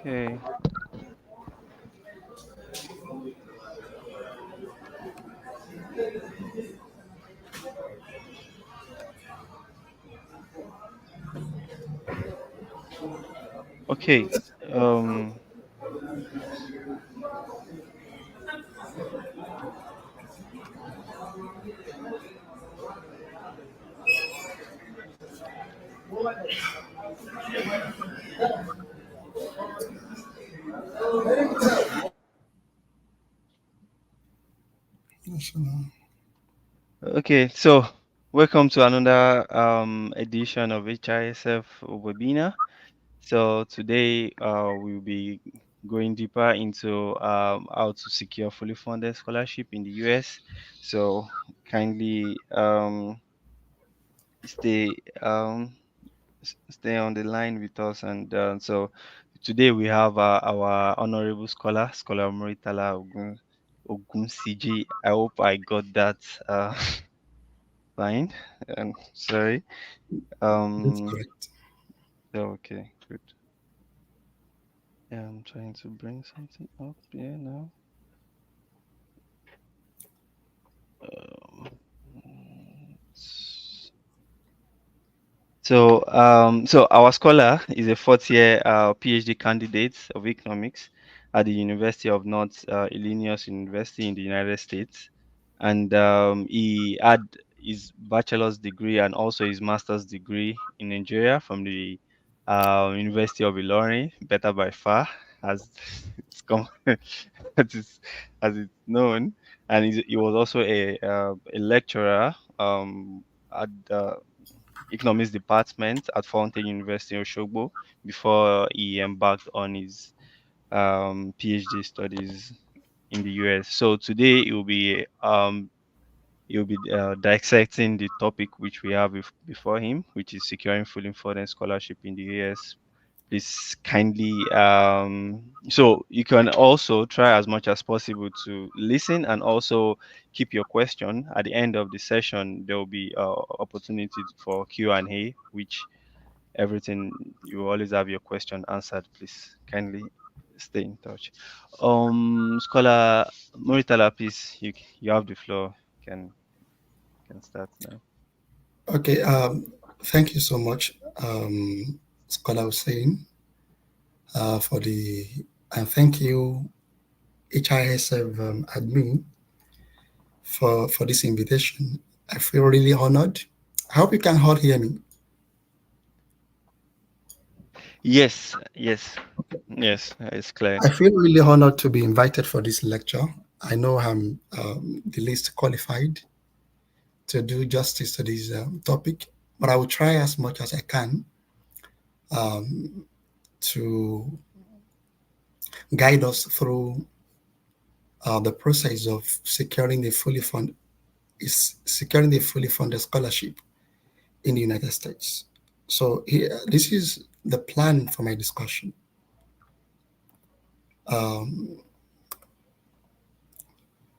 Okay. Okay. Um. Okay. So, welcome to another edition of HISF webinar. So today we'll be going deeper into how to secure fully funded scholarship in the US. So kindly stay stay on the line with us. And so today we have our honorable scholar Muritala Ogunsiji. I hope I got that fine. Sorry. That's Um. correct. Okay. Good. Yeah, I'm trying to bring something up here now. Um, so our scholar is a fourth year PhD candidate of economics at the University of North Illinois University in the United States, and he had his bachelor's degree and also his master's degree in Nigeria from the University of Ilorin, better by far, as it's come as it's known, and he was also a lecturer at the economics department at Fountain University in Osogbo before he embarked on his PhD studies in the US. So today he will be dissecting the topic which we have before him, which is securing fully funded scholarship in the US. Please kindly so you can also try as much as possible to listen and also keep your question. At the end of the session there will be opportunity for Q&A, which everything you will always have your question answered. Please kindly stay in touch. Scholar Muritala, please, you have the floor. You can start now. Okay. Thank you so much, Scholar Hussein, for the and thank you HISF admin for this invitation. I feel really honored. I hope you can all hear me. Yes, it's clear. I feel really honored to be invited for this lecture. I know I'm the least qualified to do justice to this topic, but I will try as much as I can um, to guide us through the process of securing the fully funded scholarship in the United States. So here, this is the plan for my discussion. Um,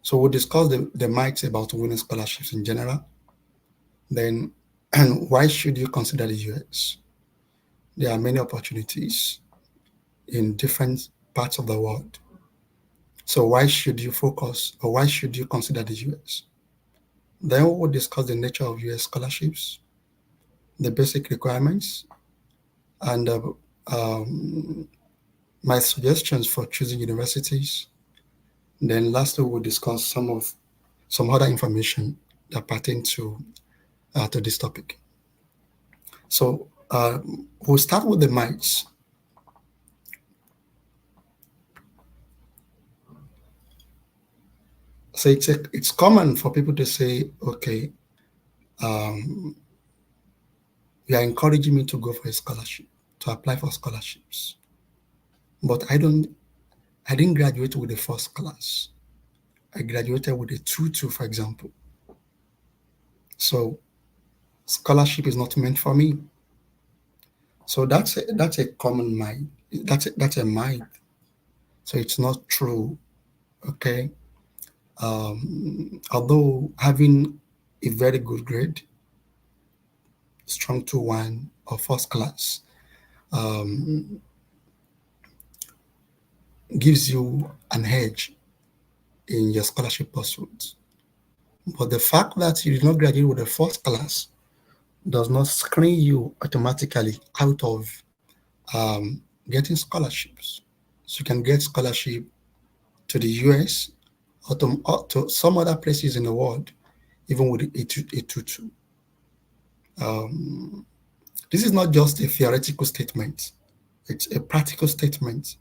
so we'll discuss the myths about winning scholarships in general. Then, and why should you consider the US? There are many opportunities in different parts of the world. So why should you focus or why should you consider the US? Then we'll discuss the nature of US scholarships, the basic requirements, and um, my suggestions for choosing universities. Then lastly, we'll discuss some other information that pertain to this topic. So we'll start with the myths. So it's common for people to say, okay, um, you are encouraging me to go for a scholarship, to apply for scholarships, but I didn't graduate with a first class. I graduated with a 2-2, for example. So scholarship is not meant for me. So that's a common myth. That's a myth. So it's not true. Okay. Although having a very good grade, strong 2-1 or first class, um, gives you an edge in your scholarship pursuit. But the fact that you did not graduate with a first class does not screen you automatically out of getting scholarships. So you can get scholarship to the US or to some other places in the world, even with a tutu. Um, this is not just a theoretical statement; it's a practical statement.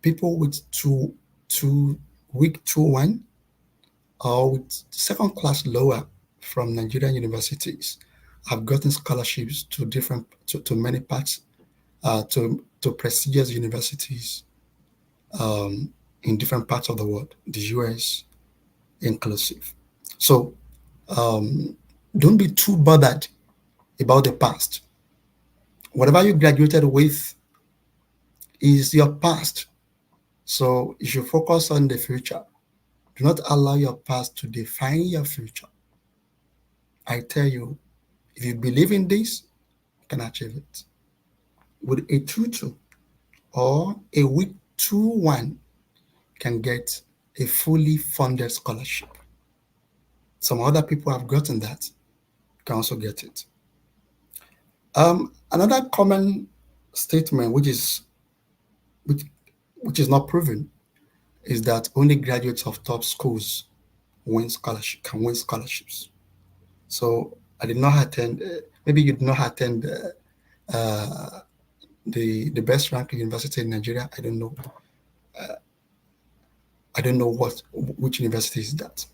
People with two week 2-1 or with second class lower from Nigerian universities have gotten scholarships to many parts to prestigious universities in different parts of the world, the US inclusive. So um, don't be too bothered about the past. Whatever you graduated with is your past. So you should focus on the future. Do not allow your past to define your future. I tell you, if you believe in this, you can achieve it. With a 2-2 or a week 2-1, can get a fully funded scholarship. Some other people have gotten that. You can also get it. Another common statement, which which is not proven, is that only graduates of top schools can win scholarships. So I did not attend. Maybe you did not attend the best ranked university in Nigeria. I don't know. I don't know which university is that.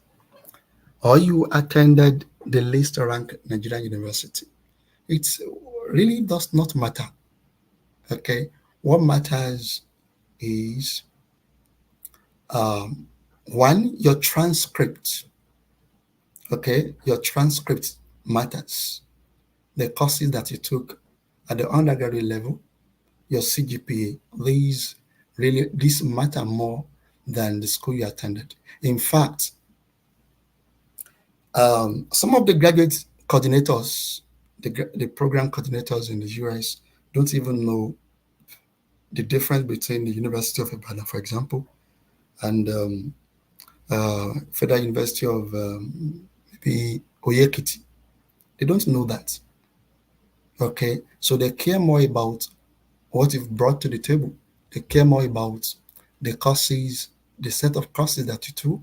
Or you attended the least ranked Nigerian university. It really does not matter. Okay, what matters is um, one, your transcript. Okay, your transcript matters. The courses that you took at the undergraduate level, your CGPA, these matter more than the school you attended. In fact, some of the graduate coordinators, the program coordinators in the US, don't even know the difference between the University of Ibadan, for example, and Federal University of maybe Oyekiti. They don't know that. Okay, so they care more about what you've brought to the table. They care more about the courses, the set of courses that you took.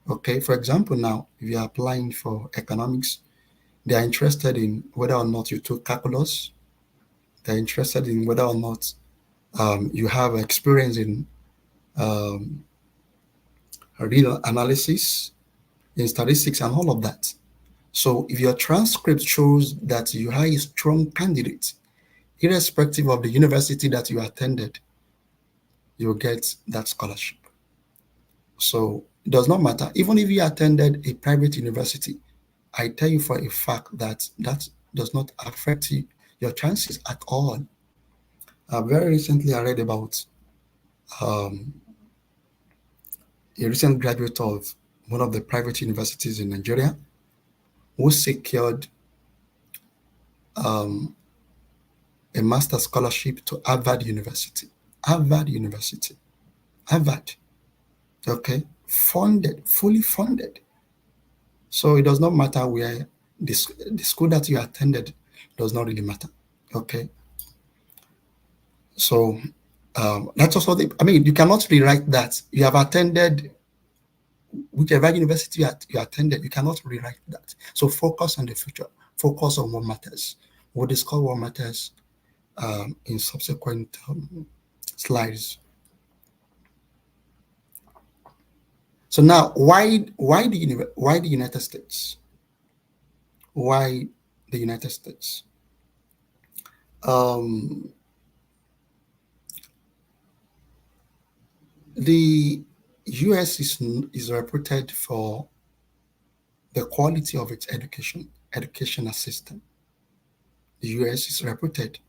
Okay, for example, now if you're applying for economics, they are interested in whether or not you took calculus. They're interested in whether or not you have experience in um, real analysis, in statistics, and all of that. So if your transcript shows that you are a strong candidate, irrespective of the university that you attended, you will get that scholarship. So it does not matter. Even if you attended a private university, I tell you for a fact that that does not affect your chances at all. Very recently, I read about um, a recent graduate of one of the private universities in Nigeria who secured um, a master's scholarship to Harvard University. Harvard University. Harvard. Okay. Funded, fully funded. So it does not matter where the school that you attended does not really matter. Okay. So that's also I mean, you cannot rewrite that. You have attended whichever university you attended, you cannot rewrite that. So focus on the future. Focus on what matters. We'll discuss what matters in subsequent slides. So now, why the United States? Why the United States? Um, the U.S. is reputed for the quality of its educational system. The U.S. is reputed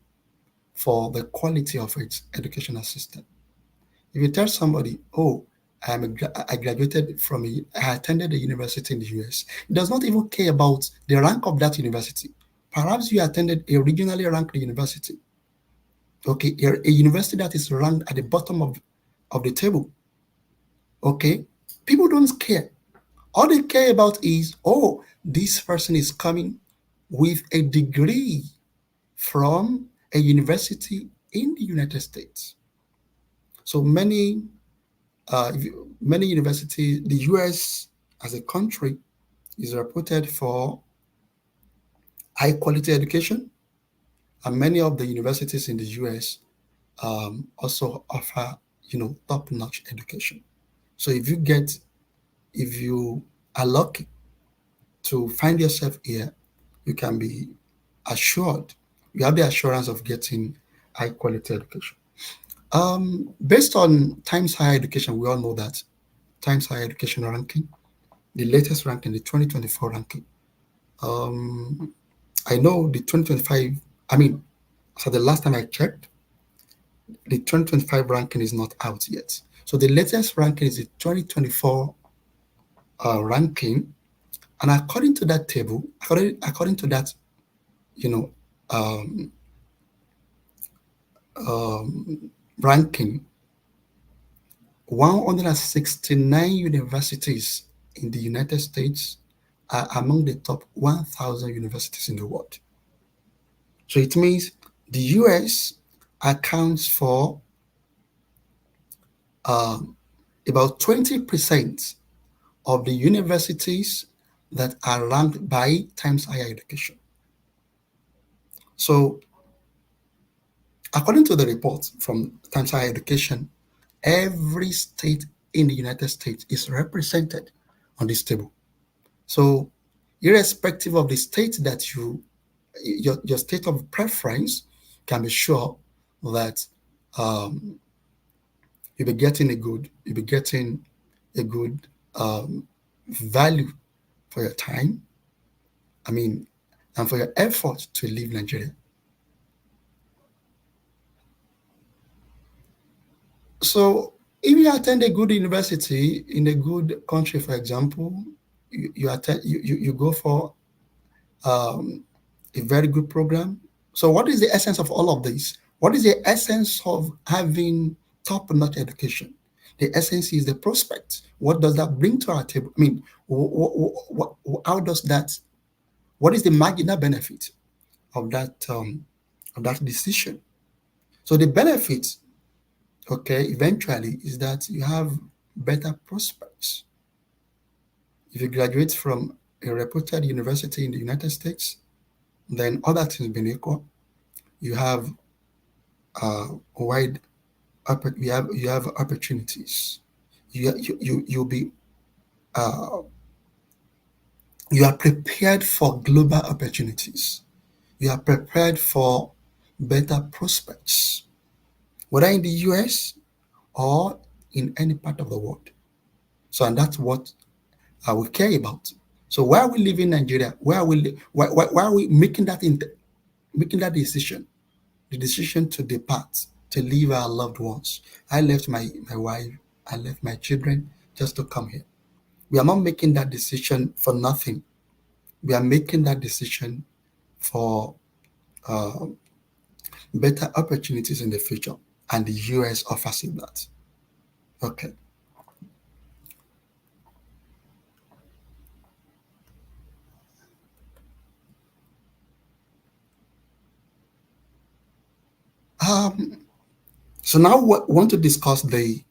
for the quality of its educational system. If you tell somebody, "Oh, I graduated I attended a university in the US," it does not even care about the rank of that university. Perhaps you attended a regionally ranked university, okay, a university that is ranked at the bottom of the table. Okay? People don't care. All they care about is, oh, this person is coming with a degree from a university in the United States. So many universities, the US as a country is reputed for high quality education, and many of the universities in the US also offer, top notch education. So if you are lucky to find yourself here, you can be assured, you have the assurance of getting high quality education. Based on Times Higher Education, we all know that Times Higher Education ranking, the latest ranking, the 2024 ranking. I know the 2025, I mean, so the last time I checked, the 2025 ranking is not out yet. So the latest ranking is the 2024 ranking. And according to that table, according to that, you know, um, ranking, 169 universities in the United States are among the top 1,000 universities in the world. So it means the US accounts for about 20% of the universities that are ranked by Times Higher Education. So, according to the report from Times Higher Education, every state in the United States is represented on this table. So, irrespective of the state that your state of preference, can be sure that um, you'll be getting a good value for your time. I mean, and for your effort to leave Nigeria. So, if you attend a good university in a good country, for example, you go for um, a very good program. So, what is the essence of all of this? What is the essence of having top-notch education? The essence is the prospect. What does that bring to our table? I mean, how does that? What is the marginal benefit of that decision? So the benefit, okay, eventually is that you have better prospects. If you graduate from a reputed university in the United States, then other things being equal, you have wide you have opportunities. You'll be uh, you are prepared for global opportunities. You are prepared for better prospects, whether in the US or in any part of the world. So, and that's what we care about. So, why are we leaving Nigeria? Why are we making that decision? The decision to depart, to leave our loved ones. I left my wife, I left my children just to come here. We are not making that decision for nothing. We are making that decision for uh, better opportunities in the future. And the US offers it that. Okay. Um, so now we want to discuss the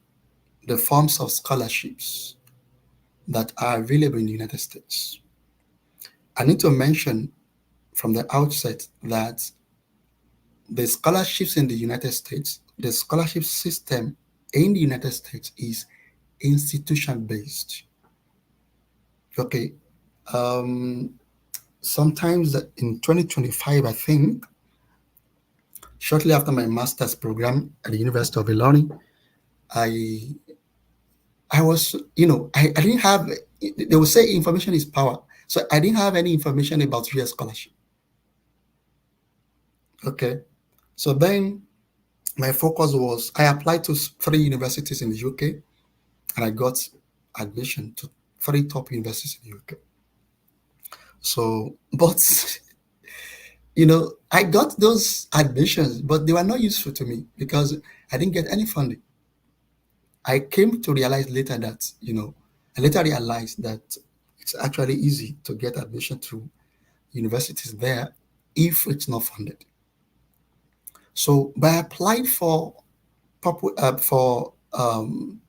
forms of scholarships that are available in the United States. I need to mention from the outset that the scholarships in the United States, the scholarship system in the United States is institution based. Okay. Um, Sometimes in 2025, I think, shortly after my master's program at the University of Ilorin, I I was, I didn't have, they will say information is power. So I didn't have any information about US scholarship. Okay. So then my focus was, I applied to 3 universities in the UK and I got admission to 3 top universities in the UK. So, but, I got those admissions, but they were not useful to me because I didn't get any funding. I came to realize later that, I later realized that it's actually easy to get admission to universities there if it's not funded. So by applying for some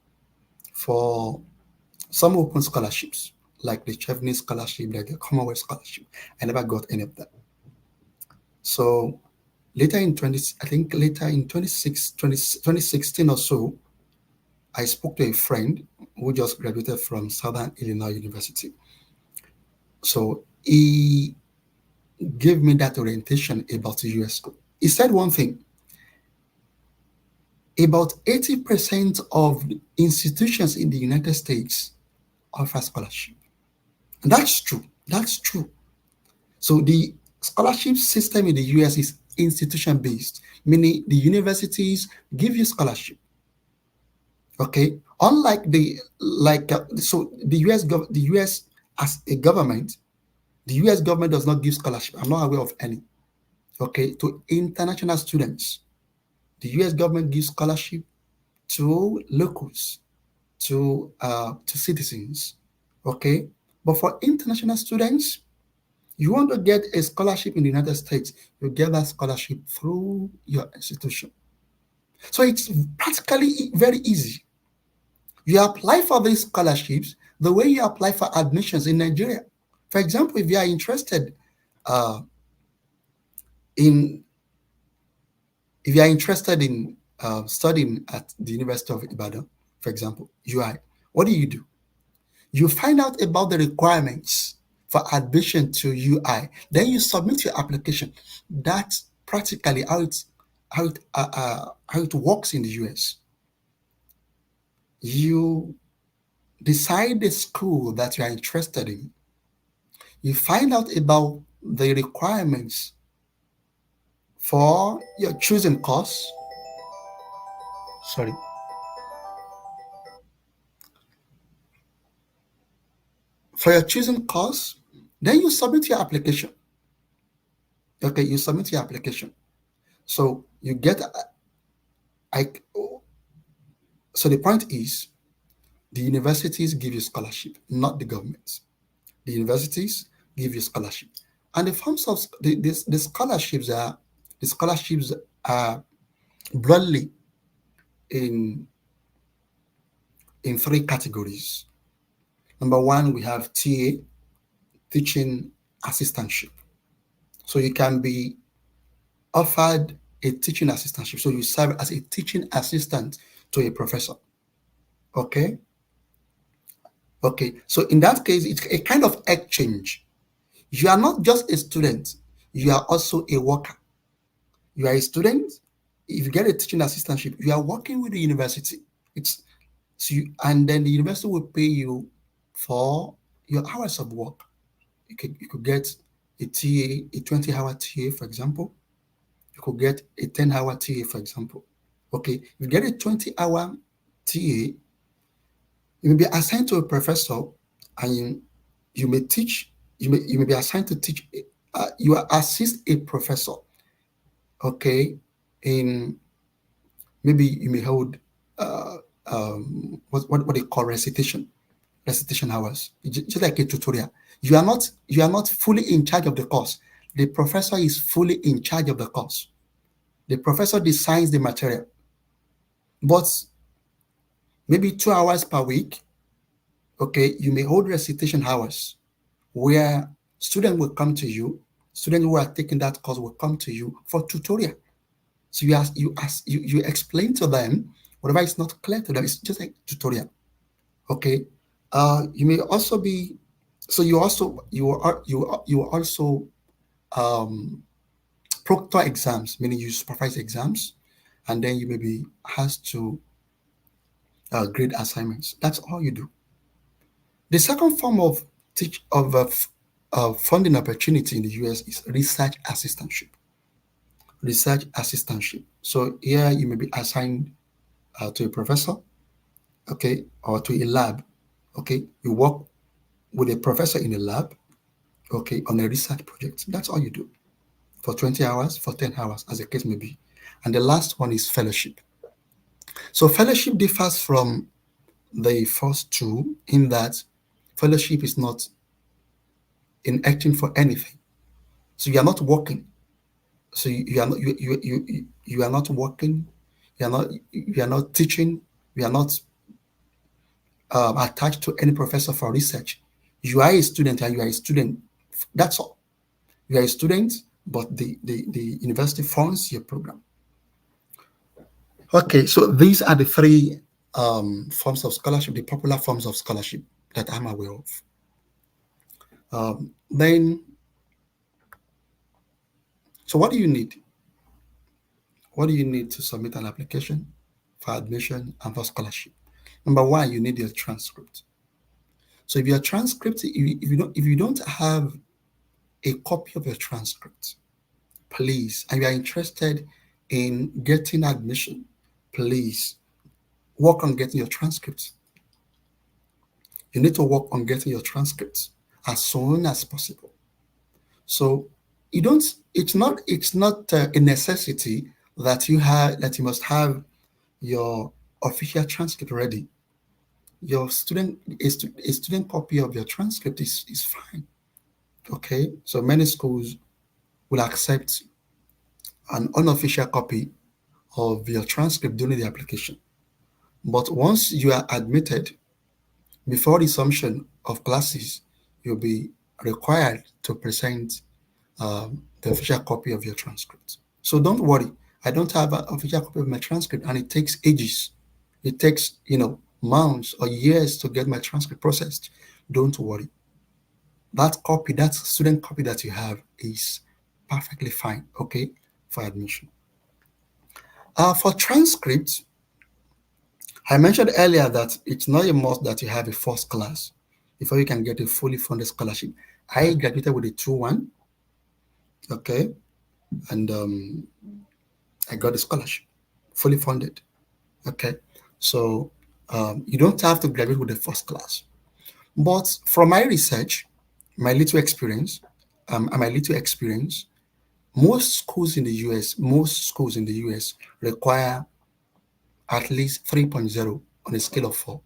open scholarships, like the Chevening scholarship, like the Commonwealth scholarship, I never got any of that. So later in 20, I think later in 2016 or so, I spoke to a friend who just graduated from Southern Illinois University. So he gave me that orientation about the US school. He said one thing: about 80% of the institutions in the United States offer scholarship. And that's true. That's true. So the scholarship system in the US is institution based, meaning the universities give you scholarship. Okay, unlike the US as a government, the US government does not give scholarship. I'm not aware of any. Okay, to international students, the US government gives scholarship to locals, to citizens. Okay, but for international students, you want to get a scholarship in the United States, you get that scholarship through your institution. So it's practically very easy. You apply for these scholarships the way you apply for admissions in Nigeria. For example, if you are interested uh, in if you are interested in studying at the University of Ibadan, for example, UI, what do? You find out about the requirements for admission to UI. Then you submit your application. That's practically how it works in the US. You decide the school that you are interested in. You find out about the requirements for your choosing course. Sorry. For your choosing course, then you submit your application. Okay, you submit your application. So you get I so the point is the universities give you scholarship, not the government. The universities give you scholarship. And the forms of the scholarships are broadly in three categories. Number one, we have TA, teaching assistantship. So you can be offered a teaching assistantship. So you serve as a teaching assistant to a professor. Okay. Okay. So in that case, it's a kind of exchange. You are not just a student, you are also a worker. You are a student. If you get a teaching assistantship, you are working with the university. It's and then the university will pay you for your hours of work. You could get a TA, a 20-hour TA, for example. You could get a 10-hour TA, for example. Okay, if you get a 20-hour TA, you may be assigned to a professor, and you may teach. You may be assigned to teach. You assist a professor. Okay, in maybe you may hold what they call recitation hours, just like a tutorial. You are not fully in charge of the course. The professor is fully in charge of the course. The professor designs the material, but maybe 2 hours per week. Okay, you may hold recitation hours where students who are taking that course will come to you for tutorial. So you explain to them whatever is not clear to them. It's just like tutorial. Okay. You may also be so you also um, proctor exams, meaning you supervise exams, and then you may be asked to grade assignments. That's all you do. The second form of funding opportunity in the US is research assistantship. Research assistantship. So here you may be assigned to a professor, okay, or to a lab. Okay, you work with a professor in a lab, okay, on a research project. That's all you do for 20 hours, for 10 hours, as the case may be. And the last one is fellowship. So fellowship differs from the first two in that fellowship is not in acting for anything. So you are not working. So you are not you are not working. You are not teaching. You are not attached to any professor for research. You are a student and you are a student. That's all. You are a student, but the university funds your program. Okay, so these are the three forms of scholarship, the popular forms of scholarship that I'm aware of. Then, so what do you need? What do you need to submit an application for admission and for scholarship? Number one, you need your transcript. So if your transcript, if you don't have a copy of your transcript, please, and you are interested in getting admission, please work on getting your transcripts. You need to work on getting your transcripts as soon as possible. So you don't. It's not a necessity that you must have your official transcript ready. Your a student copy of your transcript is fine. Okay, so many schools will accept an unofficial copy of your transcript during the application. But once you are admitted, before resumption of classes, you'll be required to present the official copy of your transcript. So don't worry. I don't have an official copy of my transcript, and it takes ages. It takes, months or years to get my transcript processed. Don't worry. That copy, that student copy that you have is perfectly fine, okay, for admission. For transcripts, I mentioned earlier that it's not a must that you have a first class before you can get a fully funded scholarship. I graduated with a 2-1, okay, and I got a scholarship, fully funded, okay. So you don't have to graduate with a first class. But from my research, my little experience, and my little experience, most schools in the US require at least 3.0 on a scale of 4.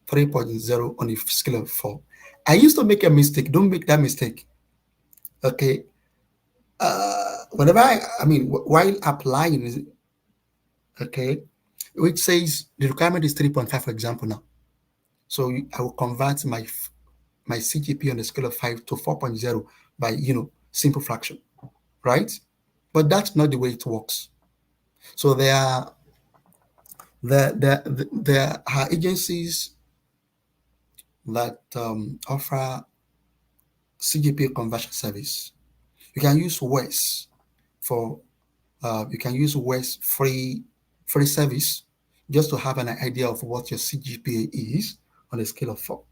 3.0 on a scale of 4. I used to make a mistake. Don't make that mistake. Okay. Whenever while applying, okay, which says the requirement is 3.5, for example, now. So I will convert my CGP on a scale of 5 to 4.0 by, simple fraction, right? But that's not the way it works. So there are agencies that offer CGPA conversion service. You can use WES for you can use WES free service just to have an idea of what your CGPA is on a scale of 4.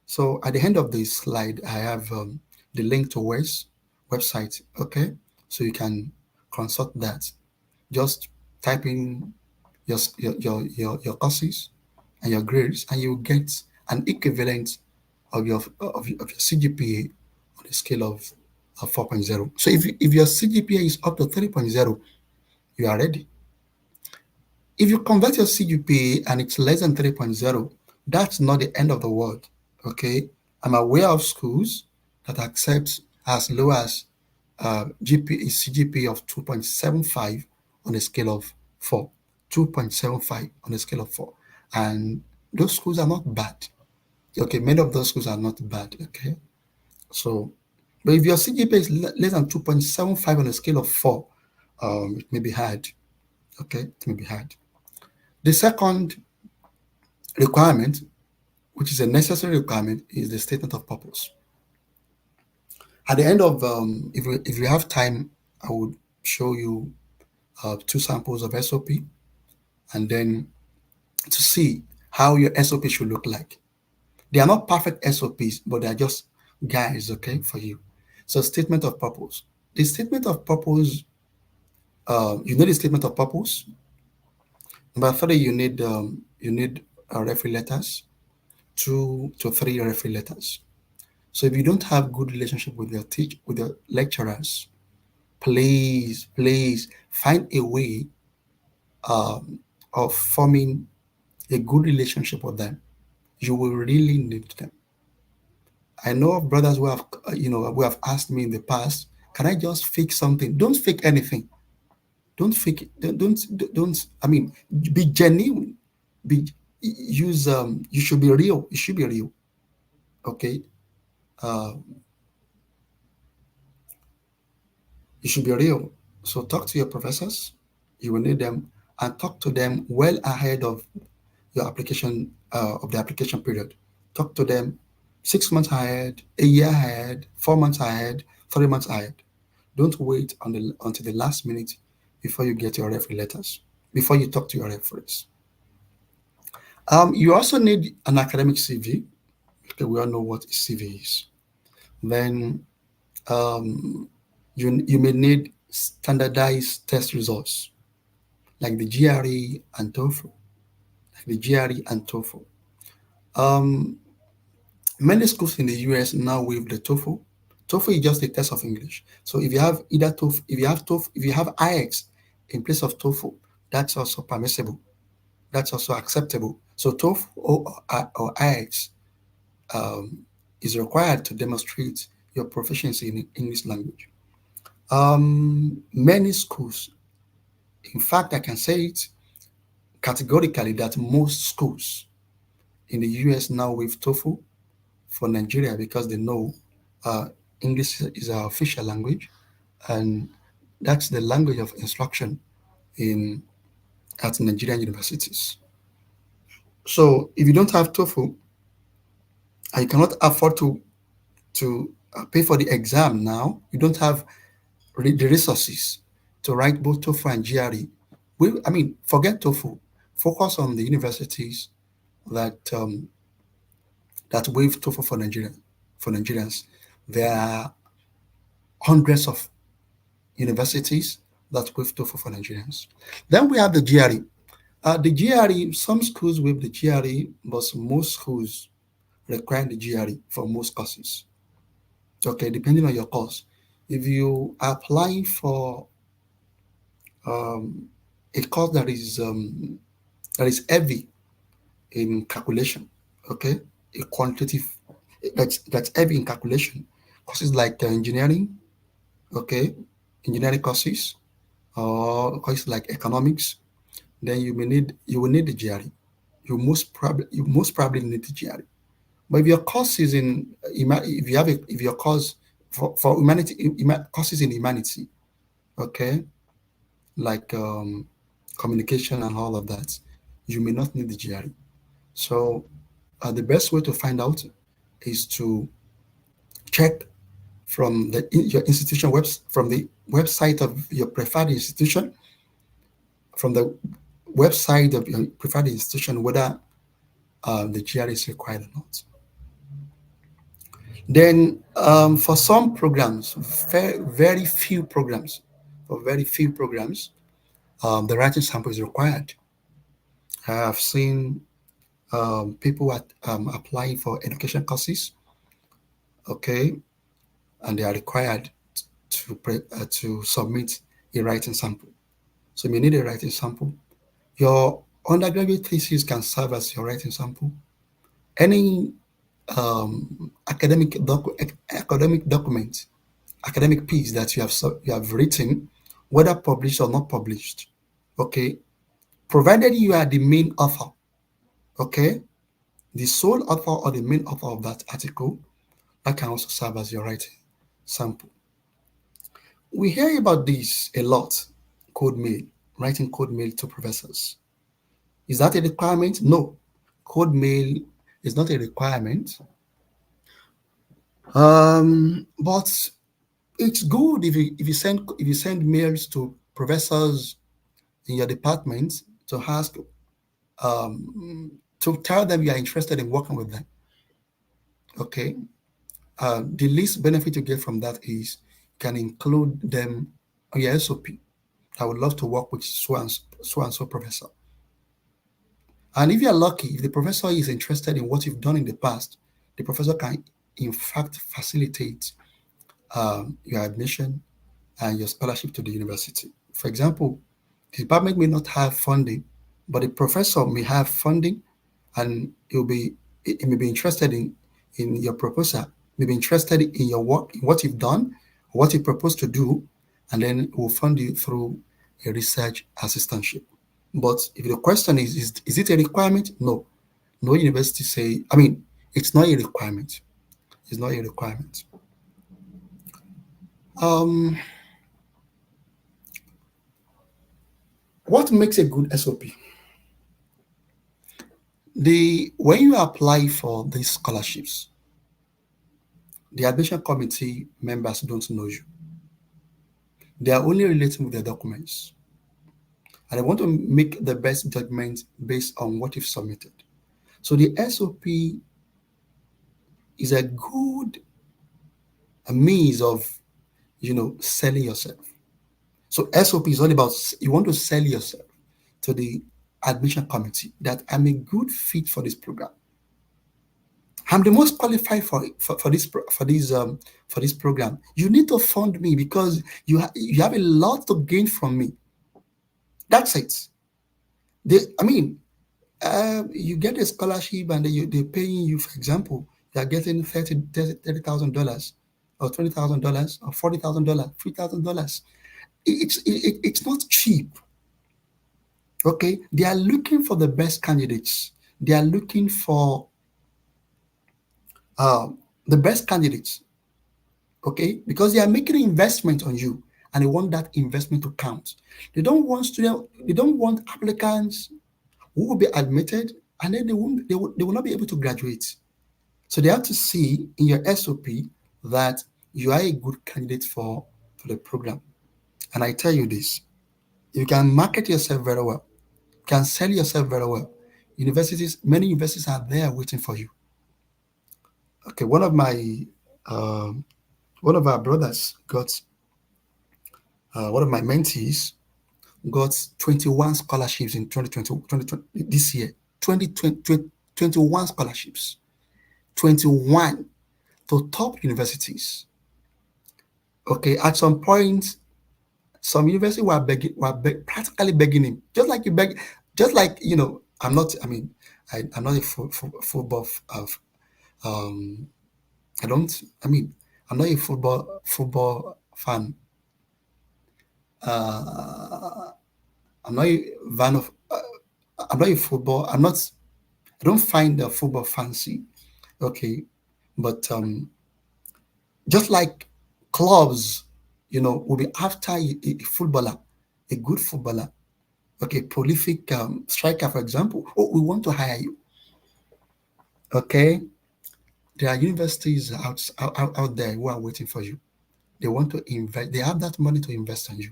So at the end of this slide, I have the link to WES website. Okay, so you can consult that. Just type in your courses and your grades, and you get an equivalent of your CGPA on a scale of 4.0. So if your CGPA is up to 3.0, you are ready. If you convert your CGPA and it's less than 3.0, that's not the end of the world. Okay, I'm aware of schools that accept as low as CGPA of 2.75 on a scale of 4. 2.75 on a scale of 4. And those schools are not bad. Okay, many of those schools are not bad. Okay, so, but if your CGPA is less than 2.75 on a scale of 4, it may be hard. Okay, it may be hard. The second requirement, which is a necessary requirement, is the statement of purpose. At the end of, if we have time, I would show you 2 samples of SOP, and then to see how your SOP should look like. They are not perfect SOPs, but they are just guides, okay, for you. So statement of purpose. The statement of purpose, you need a statement of purpose. Number 3, you need referee letters, 2 to 3 referee letters. So if you don't have good relationship with your lecturers, please find a way of forming a good relationship with them, you will really need them. I know of brothers who have, who have asked me in the past, can I just fake something? Don't fake anything. Don't fake it. Don't. I mean, be genuine. Be use. You should be real. You should be real. Okay. Uh, you should be real. So talk to your professors. You will need them, and talk to them well ahead of your application of the application period. Talk to them 6 months ahead, a year ahead, 4 months ahead, 3 months ahead. Don't wait until the last minute before you get your referee letters, before you talk to your referees. You also need an academic CV. Okay, we all know what a CV is. Then um, you may need standardized test results like the GRE and TOEFL, like the GRE and TOEFL. Um, Many schools in the US now waive the TOEFL. TOEFL is just a test of English. So if you have either TOEFL, if you have IX in place of TOEFL, that's also permissible. That's also acceptable. So TOEFL or IX um, is required to demonstrate your proficiency in English language. Many schools, in fact, I can say it categorically that most schools in the US now waive TOEFL for Nigeria because they know uh, English is our official language, and that's the language of instruction in at Nigerian universities. So if you don't have TOEFL and you cannot afford to pay for the exam now, you don't have the resources to write both TOEFL and GRE. I mean, forget TOEFL. Focus on the universities that that waive TOEFL for Nigerians. There are hundreds of universities that waive TOEFL for Nigerians. Then we have the GRE. The GRE, some schools waive the GRE, but most schools require the GRE for most courses. Okay, depending on your course. If you are applying for um, a course that is heavy in calculation, okay, a quantitative that's heavy in calculation, courses like engineering, okay, engineering courses, or courses like economics, then you will need the GRE. You most probably need the GRE. But if your course is in if you have a, if your course for humanity courses in humanity, okay, like communication and all of that, you may not need the GRE. So the best way to find out is to check from your institution from the website of your preferred institution, from the website of your preferred institution, whether the GRE is required or not. Then for some programs, very few programs, for very few programs, the writing sample is required. I have seen people applying for education courses, okay, and they are required to submit a writing sample. So you need a writing sample. Your undergraduate thesis can serve as your writing sample. Any academic document, academic piece that you have written, whether published or not published, okay, provided you are the main author, okay, the sole author or the main author of that article, that can also serve as your writing sample. We hear about this a lot, code mail, writing code mail to professors. Is that a requirement? No, code mail is not a requirement. But it's good if you send mails to professors in your department to ask to tell them you are interested in working with them. Okay, the least benefit you get from that is you can include them on your SOP. I would love to work with so and so professor. And if you are lucky, if the professor is interested in what you've done in the past, the professor can in fact facilitate your admission and your scholarship to the university. For example, the department may not have funding, but the professor may have funding, and it may be interested in your proposal, may be interested in your work, in what you've done, what you propose to do, and then it will fund you through a research assistantship. But if the question is it a requirement? No. No university say, I mean, it's not a requirement. It's not a requirement. Um, what makes a good SOP? When you apply for these scholarships, the admission committee members don't know you. They are only relating with their documents, and they want to make the best judgment based on what you've submitted. So the SOP is a good means of selling yourself. So SOP is all about you want to sell yourself to the admission committee that I'm a good fit for this program. I'm the most qualified for this program. You need to fund me because you have a lot to gain from me. That's it. I mean, you get a scholarship and they're paying you. For example, you are getting $30,000 or $20,000 or $40,000, $3,000. It's not cheap. Okay, they are looking for the best candidates. They are looking for uh, the best candidates. Okay, because they are making an investment on you, and they want that investment to count. They don't want students. They don't want applicants who will be admitted and then they will not be able to graduate. So they have to see in your SOP that you are a good candidate for the program. And I tell you this, you can market yourself very well, can sell yourself very well. Many universities are there waiting for you. Okay, um, one of our brothers got one of my mentees got 21 scholarships in 2020 this year. 2020, 21 scholarships, 21 to top universities. Okay, at some point, some universities practically begging him, just like you beg, just like I'm not. I mean, I'm not a football. Um, I don't. I mean, I'm not a football fan. Uh, I'm not a fan of. I'm not a football. I'm not. I don't find the football fancy. Okay, but just like clubs, will be after a footballer, a good footballer, okay, prolific striker, for example. Oh, we want to hire you. Okay, there are universities out there who are waiting for you. They want to invest. They have that money to invest on you.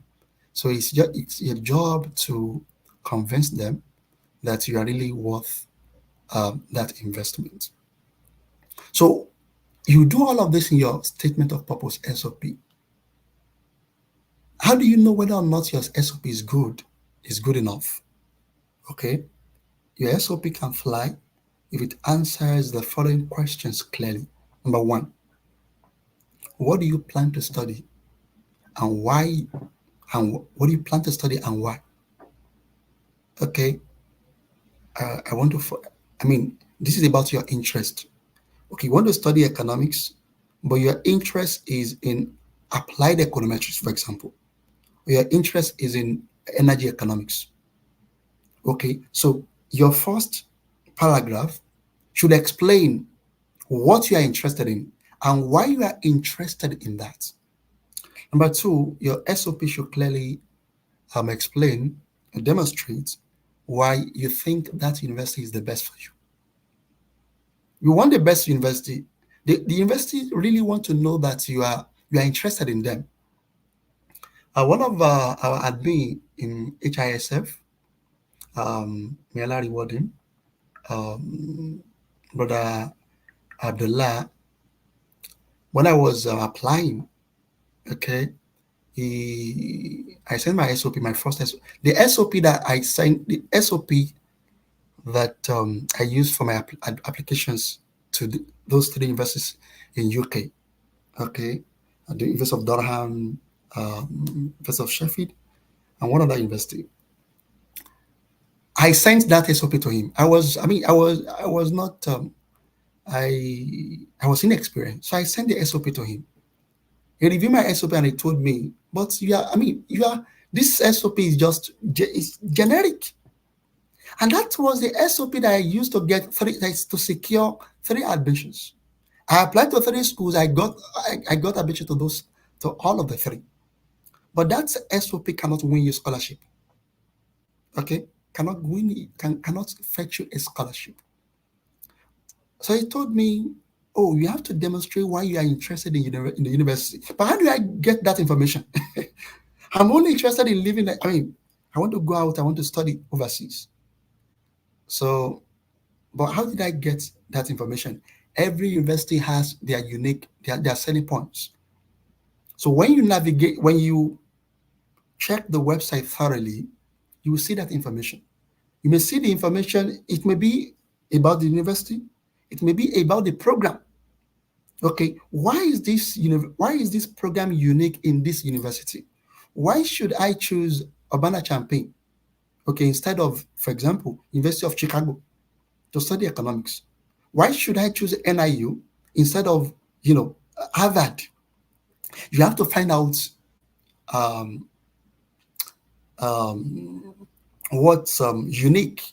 So it's your job to convince them that you are really worth that investment. So you do all of this in your statement of purpose SOP. How do you know whether or not your SOP is good enough? Okay, your SOP can fly if it answers the following questions clearly. Number one, what do you plan to study and why? And what do you plan to study and why? Okay, I want to. I mean, this is about your interest. Okay, you want to study economics, but your interest is in applied econometrics, for example. Your interest is in energy economics. Okay, so your first paragraph should explain what you are interested in and why you are interested in that. Number two, your SOP should clearly explain and demonstrate why you think that university is the best for you. You want the best university. The university really want to know that you are interested in them. One of our admin in HISF, may Allah reward him, um, brother Abdullah, when I was applying, okay, I sent my SOP, my first SOP. The SOP that I sent, the SOP that I used for my applications to those three universities in UK, okay, the University of Durham, University of Sheffield, and one other university. I sent that SOP to him. I was not, I was inexperienced. So I sent the SOP to him. He reviewed my SOP and he told me, but this SOP is just, it's generic. And that was the SOP that I used to get to secure 3 admissions. I applied to 3 schools. I got admission to all of the 3. But that SOP cannot win you scholarship. Okay, cannot fetch you a scholarship. So he told me, "Oh, you have to demonstrate why you are interested in the university." But how do I get that information? I'm only interested in living. I want to go out. I want to study overseas. So, but how did I get that information? Every university has their unique, their selling points. So when you check the website thoroughly, you will see that information. You may see the information. It may be about the university. It may be about the program. Okay, why is this program unique in this university? Why should I choose Urbana Champaign, okay, instead of, for example, University of Chicago to study economics? Why should I choose NIU instead of, Harvard? You have to find out um, um, what's unique,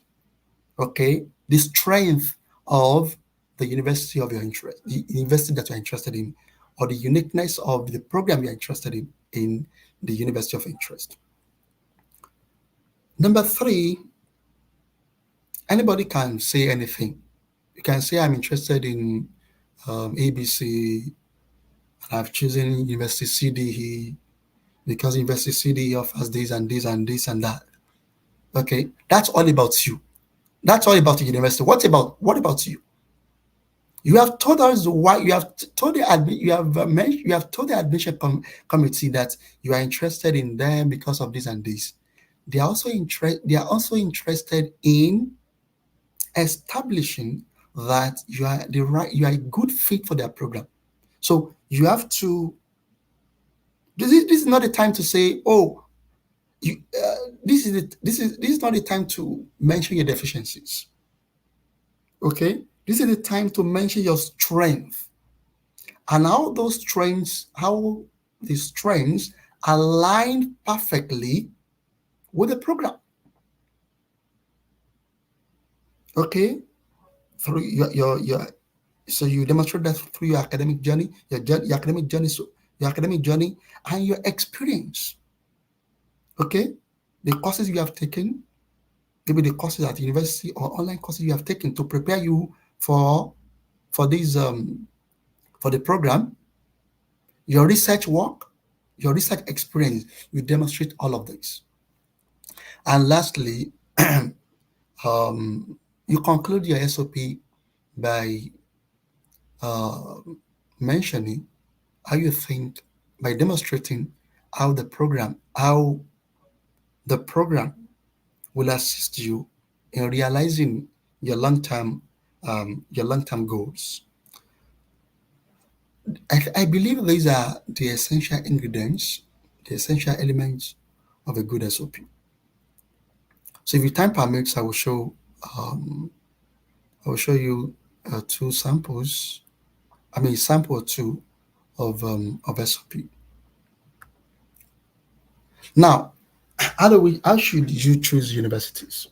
okay, the strength of the university of your interest, the university that you're interested in, or the uniqueness of the program you're interested in the university of interest. Number 3, anybody can say anything. You can say, I'm interested in ABC, and I've chosen University CDE because University CDE offers this and this and this and that. Okay, that's all about you. That's all about the university. What about you? You have told us why. You have told the admission committee that you are interested in them because of this and this. They are also interested in establishing that you are a good fit for their program. So you have to. This is not the time to say, oh, this is not the time to mention your deficiencies. Okay, this is the time to mention your strength and how the strengths align perfectly with the program. Okay, through your so you demonstrate that through your academic journey, your academic journey and your experience. Okay, the courses you have taken, maybe the courses at university or online courses you have taken to prepare you for this for the program, your research work, your research experience, you demonstrate all of this. And lastly, you conclude your SOP by uh, mentioning how you think, by demonstrating how the program will assist you in realizing your long-term goals. I believe these are the essential ingredients, the essential elements of a good SOP. So if time permits, um, I will show you 2 samples. Sample 2 of SOP. Now, how should you choose universities?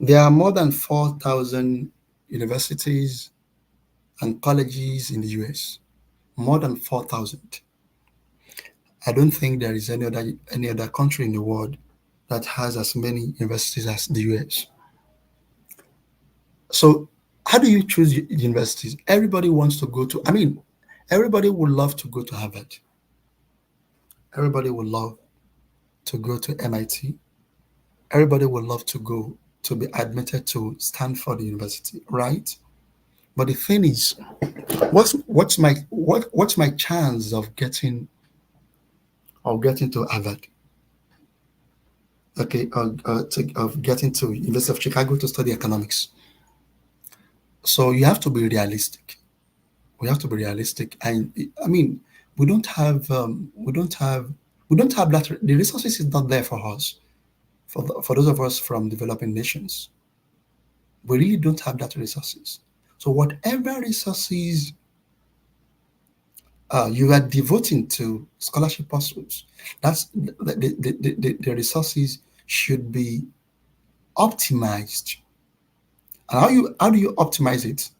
There are more than 4,000 universities and colleges in the US. More than 4,000. I don't think there is any other country in the world that has as many universities as the US. So how do you choose universities? Everybody wants to go to, everybody would love to go to Harvard. Everybody would love to go to MIT. Everybody would love to go to be admitted to Stanford University, right? But the thing is, what's my chance of getting to Harvard? Okay, of getting to University of Chicago to study economics. So you have to be realistic. We have to be realistic, and we don't have that. The resources is not there for us for those of us from developing nations, we really don't have that resources. So whatever resources you are devoting to scholarship pursuits, that's the resources should be optimized. And how do you optimize it?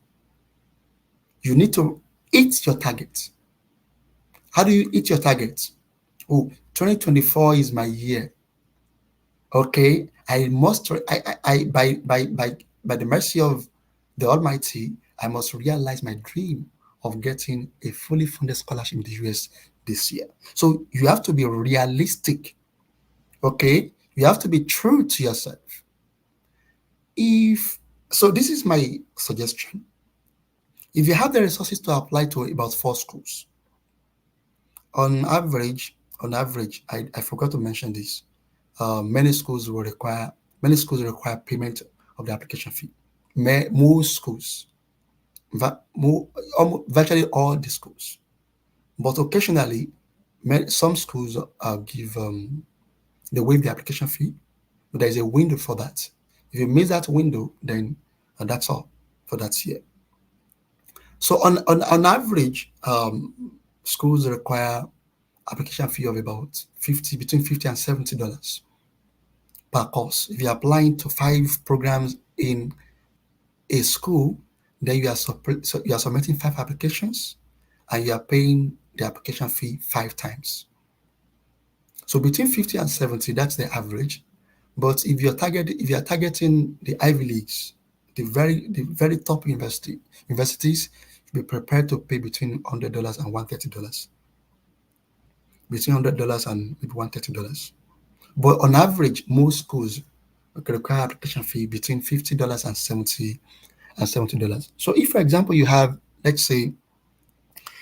You need to hit your target. How do you hit your target? Oh, 2024 is my year. Okay, I must I by the mercy of the Almighty, I must realize my dream of getting a fully funded scholarship in the US this year. So you have to be realistic. Okay, you have to be true to yourself. If so, this is my suggestion. If you have the resources to apply to about 4 schools, on average, I forgot to mention this. Many schools require payment of the application fee. Most schools, virtually all the schools, but occasionally, some schools give they waive the application fee, but there is a window for that. If you miss that window, then that's all for that year. So on average, schools require application fee of about between $50 and $70 per course. If you're applying to 5 programs in a school, then you are submitting 5 applications and you are paying the application fee 5 times. So between 50 and 70, that's the average. But if you are targeting the Ivy Leagues, the very top universities, be prepared to pay between $100 and $130. Between $100 and maybe $130. But on average, most schools require application fee between $50 and $70. So if, for example, you have, let's say,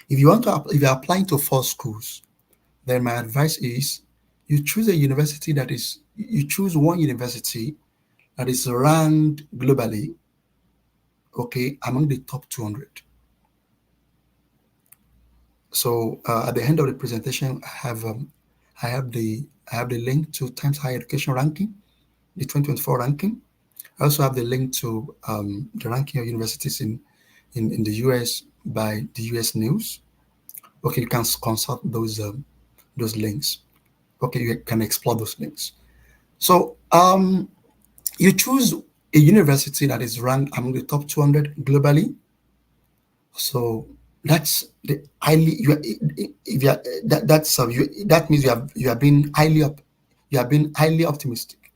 if you're applying to 4 schools, then my advice is you choose one university that is ranked globally, okay, among the top 200. So at the end of the presentation, I have the link to Times Higher Education ranking, the 2024 ranking. I also have the link to the ranking of universities in the US by the US News. Okay, you can consult those links. Okay, you can explore those links. So you choose a university that is ranked among the top 200 globally. So that's the highly you are, if you are, that means you have been you have been highly optimistic.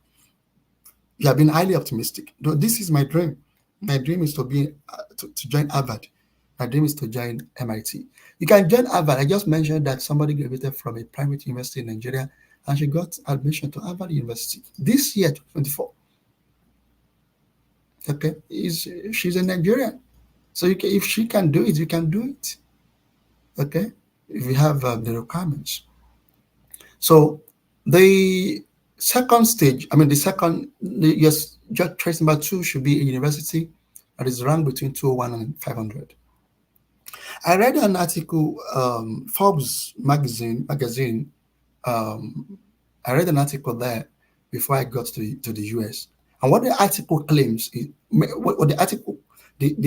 You have been highly optimistic. Though this is my dream. My dream is to be to join Harvard. My dream is to join MIT. You can join Harvard. I just mentioned that somebody graduated from a private university in Nigeria and she got admission to Harvard University this year, 2024. Okay, she's a Nigerian, so if she can do it, you can do it. Okay, if you have the requirements. So the second stage, I mean, yes, just choice number 2 should be a university that is ranked between 201 and 500. I read an article, Forbes magazine. I read an article there before I got to the US, and what the article claims is what the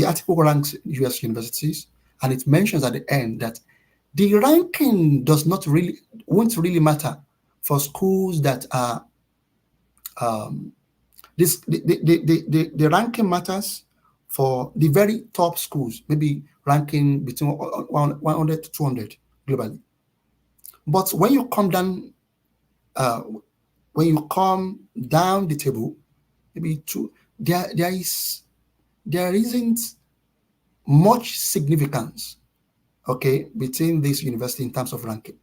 article ranks US universities, and it mentions at the end that the ranking won't really matter for schools that are the ranking matters for the very top schools, maybe ranking between 100 to 200 globally. But when you come down the table, maybe there isn't much significance, okay, between this university in terms of ranking.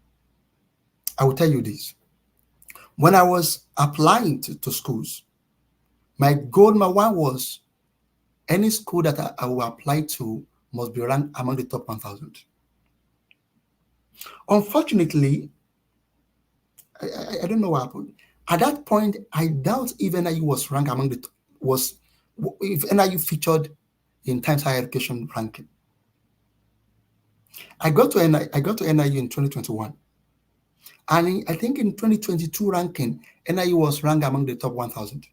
I will tell you this. When I was applying to schools, my goal number 1 was any school that I will apply to must be ranked among the top 1,000. Unfortunately, I don't know what happened. At that point, I doubt if NIU was ranked if NIU featured in Times Higher Education ranking. I got to NIU in 2021, And I think in 2022 ranking, NIU was ranked among the top 1,000.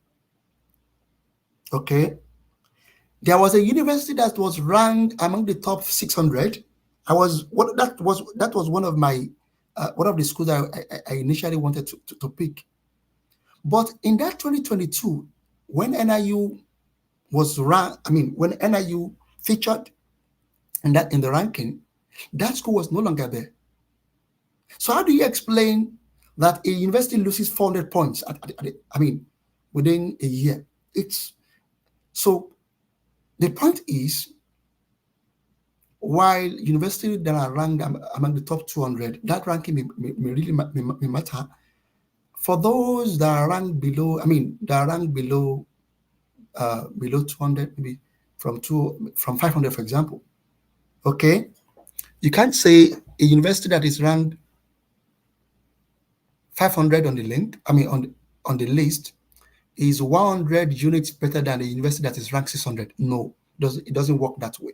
Okay. There was a university that was ranked among the top 600. That was one of the schools I initially wanted to pick. But in that 2022, when NIU was ranked, when NIU featured in the ranking, that school was no longer there. So how do you explain that a university loses 400 points within a year? It's so the point is, while universities that are ranked among the top 200, that ranking may really may matter. For those that are ranked below, below 200, maybe from 500, for example. Okay, you can't say a university that is ranked 500 on the link, on the list, is 100 units better than a university that is ranked 600. No, it doesn't work that way.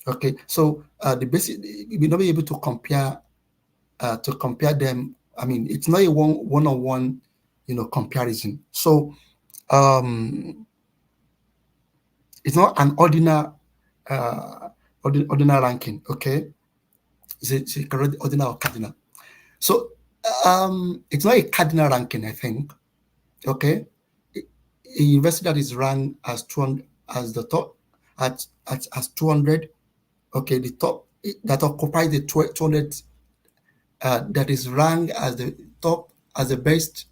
Okay, so the basic, we will not be able to compare them. It's not a one-on-one, comparison. So it's not an ordinal ranking. Okay, it's a ordinal or cardinal. So it's not a cardinal ranking, I think. Okay, a university that is ranked as 200, as the top, as 200. Okay, the top that occupies the 200, that is ranked as the top, as the best,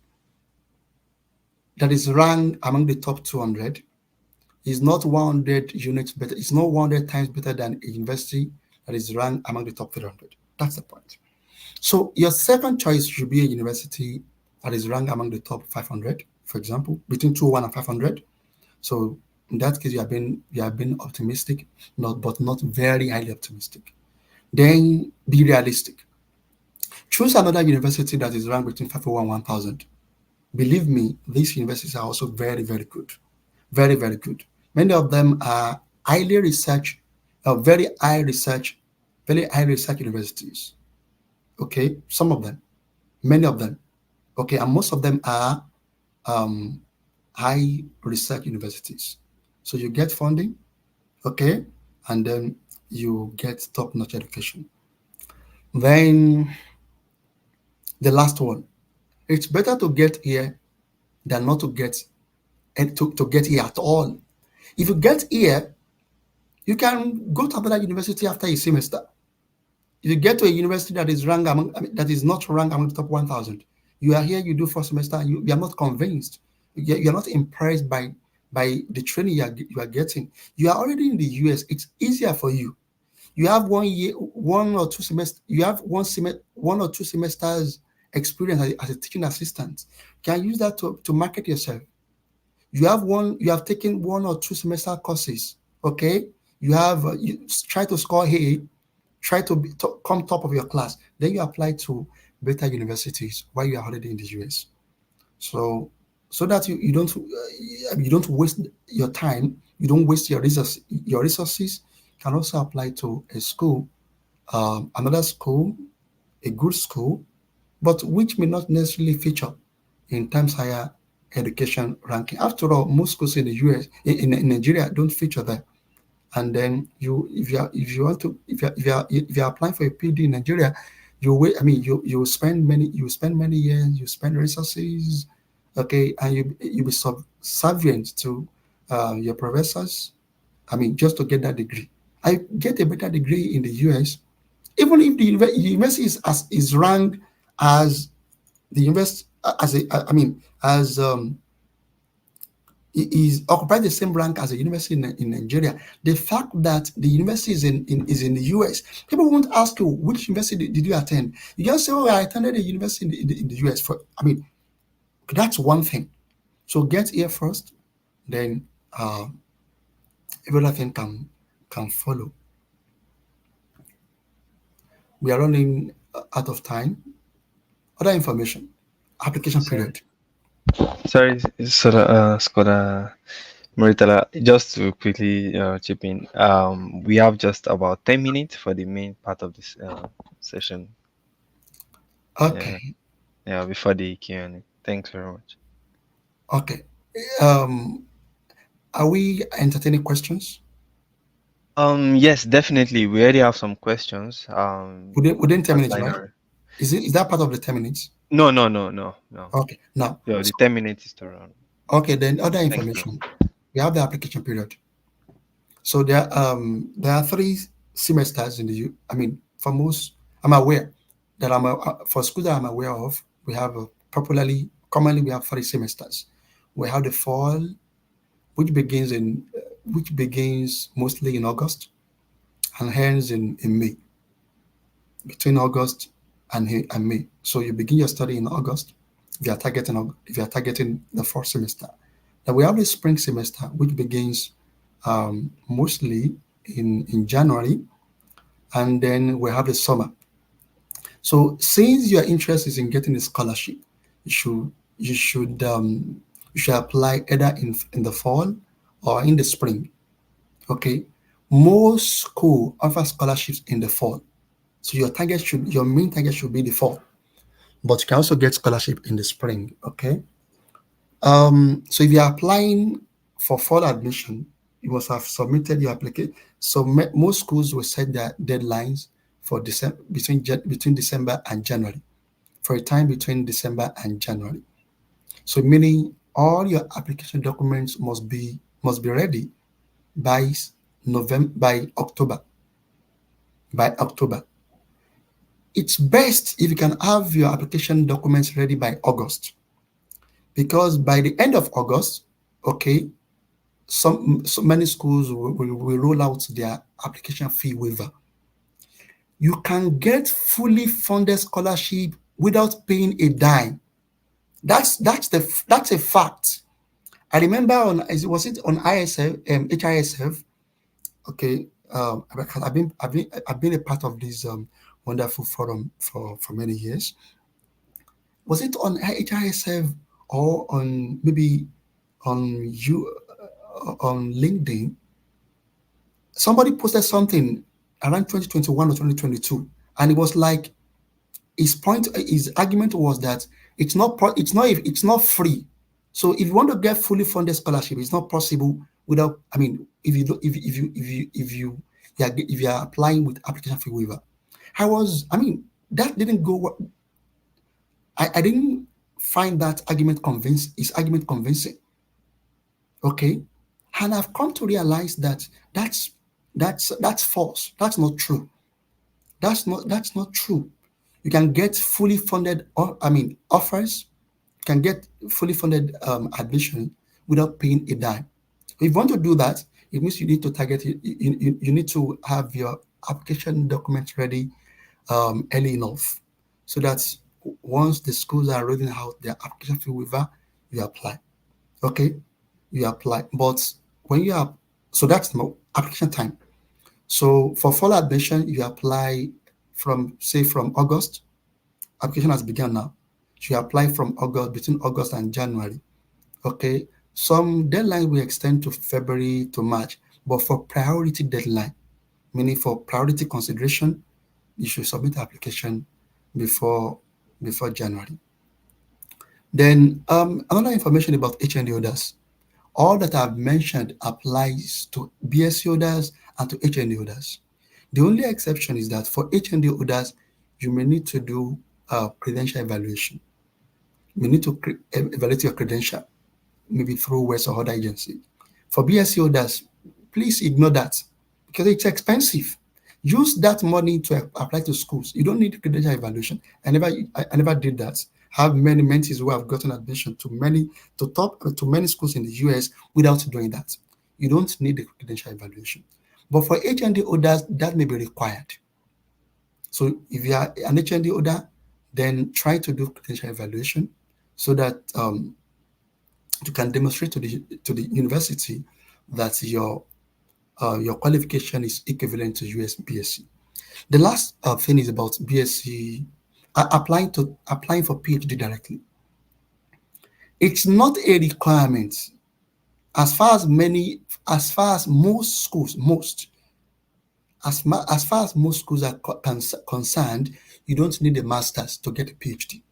that is ranked among the top 200, is not 100 units better. It's not 100 times better than a university that is ranked among the top 300. That's the point. So your second choice should be a university that is ranked among the top 500, for example, between 201 and 500. So in that case, you have been optimistic, but not very highly optimistic. Then be realistic. Choose another university that is ranked between 501 and 1,000. Believe me, these universities are also very, very good. Very, very good. Many of them are highly research, very high research universities. Okay, some of them, many of them. Okay, and most of them are um, high research universities. So you get funding, okay, and then you get top-notch education. Then the last one, it's better to get here than not to get, and to get here at all. If you get here, you can go to another university after a semester. If you get to a university that is ranked that is not ranked among the top 1,000, you are here, you do first semester, and you are not convinced, you are not impressed by the training you are getting. You are already in the US. It's easier for you. You have 1 year, 1 or 2 semesters. You have 1 or 2 semesters experience as a teaching assistant. You can use that to market yourself. You have taken 1 or 2 semester courses. Okay, you try to score A, try to come top of your class. Then you apply to better universities while you are already in the US. So that you don't waste your time, you don't waste your resources. You can also apply to a school, another school, a good school, but which may not necessarily feature in Times Higher Education ranking. After all, most schools in the US, in Nigeria, don't feature there. And then if you want to if you are applying for a PD in Nigeria, you wait. You spend many years, you spend resources, okay, and you be subservient to your professors. Just to get that degree. I get a better degree in the US, even if the university is ranked as the university as a as is occupied the same rank as a university in Nigeria. The fact that the university is in the US, people won't ask you which university did you attend. You just say, "Oh, I attended a university in the US." That's one thing. So get here first, then every other thing can follow. We are running out of time. Other information, application Sorry, period. sorry, Skoda Muritala. Just to quickly chip in, we have just about 10 minutes for the main part of this session. Yeah, Okay. yeah, before the Q&A. Thanks very much. Okay. Um, are we entertaining questions Yes, definitely. We already have some questions within 10 minutes, outlined right? already. Is that part of the 10 minutes? No, no, no, no, no. Okay. Now, Yo, the so, 10 minutes is to run. okay. Then other Thank you. information. We have the application period. So there are 3 semesters in the I mean, for most, I'm aware that for schools that I'm aware of, we have commonly we have 3 semesters. We have the fall, which begins mostly in August and ends in May, between August and May. So you begin your study in August if you are targeting the fourth semester. Then we have the spring semester, which begins mostly in January, and then we have the summer. So since your interest is in getting a scholarship, you should you should um, you should apply either in the fall or in the spring. Okay, most school offer scholarships in the fall, so your main target should be the fall, but you can also get scholarship in the spring. Okay, so if you're applying for fall admission, you must have submitted your application. So most schools will set their deadlines for December between December and January, for a time between December and January. So meaning all your application documents must be ready by November by October. By October, it's best if you can have your application documents ready by August, because by the end of August, okay, so many schools will roll out their application fee waiver. You can get fully funded scholarship without paying a dime. That's a fact. I remember was it on ISF, HISF? Okay, because I've been a part of this wonderful forum for many years. Was it on HISF or on maybe on LinkedIn? Somebody posted something around 2021 or 2022, and it was like his argument was that it's not free. So if you want to get fully funded scholarship, it's not possible without. I mean, if you don't- if you yeah, if you are applying with application fee waiver. I mean, that didn't go. I didn't find that argument convince his argument convincing. Okay, and I've come to realize that that's false. That's not true. That's not true. You can get fully funded, or I mean, offers. Can get fully funded admission without paying a dime. If you want to do that, it means you need to target it. You need to have your application documents ready early enough, so that once the schools are rolling out their application fee waiver, you apply. Okay, you apply. But when you are so that's the application time. So for fall admission, you apply from August. Application has begun now. So you apply from August between August and January. Okay. Some deadlines will extend to February to March, but for priority deadline, meaning for priority consideration, you should submit the application before January. Then another information about HND holders. All that I've mentioned applies to B.Sc holders and to HND holders. The only exception is that for HND holders, you may need to do a credential evaluation. You need to evaluate your credential, maybe through West or other agency. For B.Sc holders, please ignore that because it's expensive. Use that money to apply to schools. You don't need credential evaluation. I never did that. I have many mentees who have gotten admission to many schools in the US without doing that. You don't need the credential evaluation. But for HND holders, that may be required. So if you are an HND holder, then try to do credential evaluation so that you can demonstrate to the university that your qualification is equivalent to US B.Sc. The last thing is about B.Sc applying for Ph.D. directly. It's not a requirement as far as most schools most as far as most schools are concerned. you don't need a master's to get a PhD.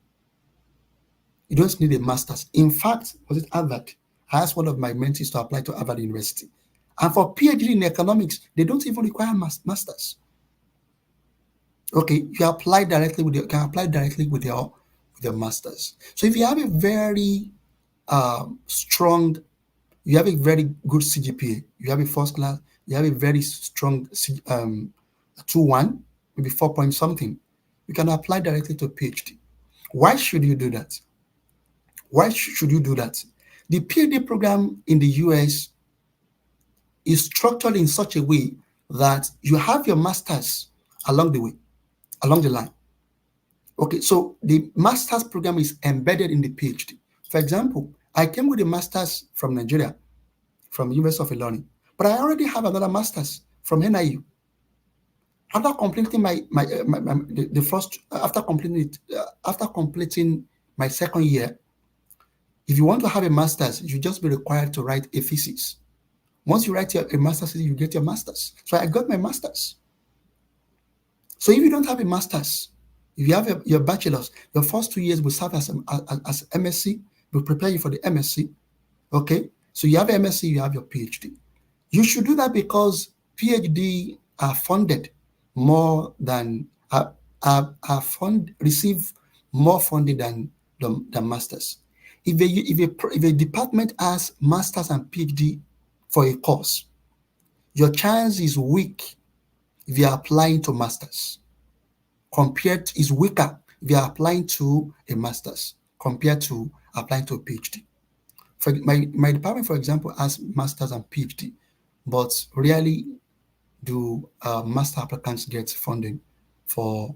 You don't need a master's. In fact, was it Harvard? I asked one of my mentees to apply to Harvard University. And for PhD in economics, they don't even require masters. Okay, you apply directly with can apply directly with your masters. So if you have a very strong, you have a very good CGPA, you have a first class, you have a very strong 2.1, maybe 4 point something, you can apply directly to PhD. Why should you do that? Why should you do that? The PhD program in the US is structured in such a way that you have your masters along the way, along the line. Okay, so the master's program is embedded in the PhD. For example, I came with a master's from Nigeria, from University of Ilorin, but I already have another master's from NIU. After completing the first, after completing it, after completing my second year, if you want to have a master's, you just be required to write a thesis. Once you write a master's, you get your master's. So I got my master's. So if you don't have a master's, if you have your bachelor's, your first 2 years will serve as MSc, will prepare you for the MSc. Okay, so you have MSc, you have your PhD. You should do that because PhD are funded more than receive more funding than the masters. If a department has masters and PhD for a course, your chance is weak if you are applying to masters. Is weaker if you are applying to a master's compared to applying to a PhD. For my department, for example, has masters and PhD, but rarely do master applicants get funding for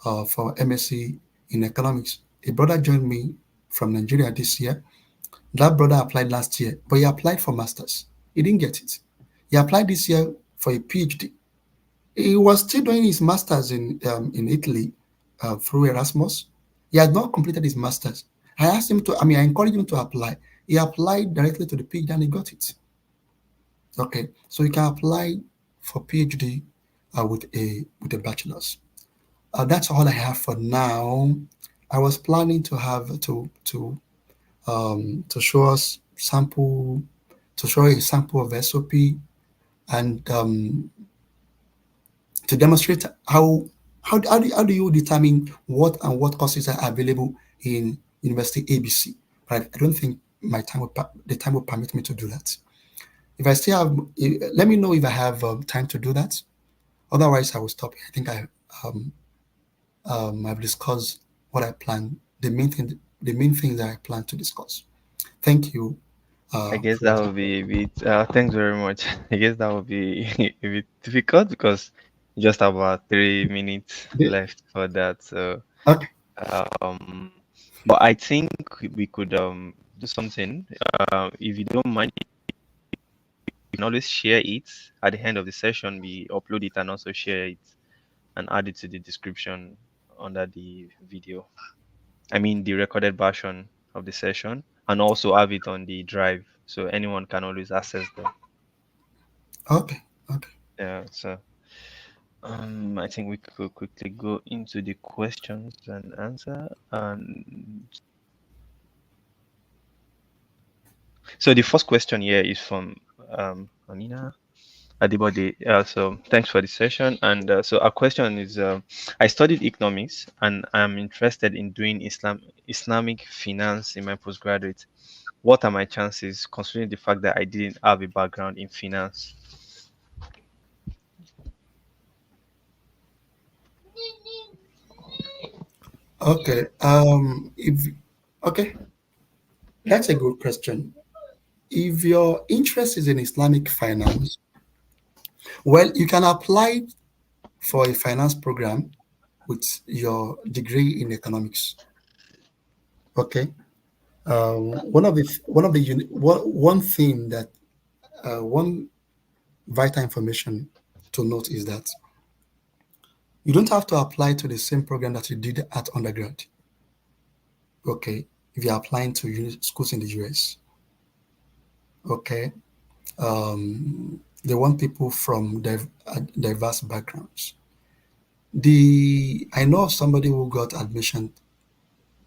MSc in economics. A brother joined me from Nigeria this year. That brother applied last year, but he applied for masters. He didn't get it. He applied this year for a PhD. He was still doing his masters in Italy through Erasmus. He had not completed his masters. I encouraged him to apply. He applied directly to the PhD and he got it. Okay, so you can apply for PhD with a bachelor's. That's all I have for now. I was planning to have to show us sample to show a sample of SOP and to demonstrate how do you determine what courses are available in University ABC. But I don't think the time will permit me to do that. If I still have, let me know if I have time to do that. Otherwise, I will stop. I think I've discussed what I plan, the main things that I plan to discuss. Thank you. I guess For that would be a bit. Thanks very much. I guess that would be a bit difficult because you just have about 3 minutes the, left for that. So, okay. um, but I think we could do something. If you don't mind, you can always share it at the end of the session. We upload it and also share it and add it to the description under the video. I mean, the recorded version of the session, and also have it on the drive so anyone can always access them. Okay. Okay. Yeah, so I think we could quickly go into the questions and answer. And so the first question here is from Amina Adibode. So thanks for the session. And so our question is: I studied economics and I'm interested in doing Islamic finance in my postgraduate. What are my chances, considering the fact that I didn't have a background in finance? Okay. If okay, that's a good question. If your interest is in Islamic finance, well, you can apply for a finance program with your degree in economics. Okay. One thing that one vital information to note is that you don't have to apply to the same program that you did at undergrad. Okay, if you're applying to schools in the US. Okay, they want people from diverse backgrounds. The I know of somebody who got admission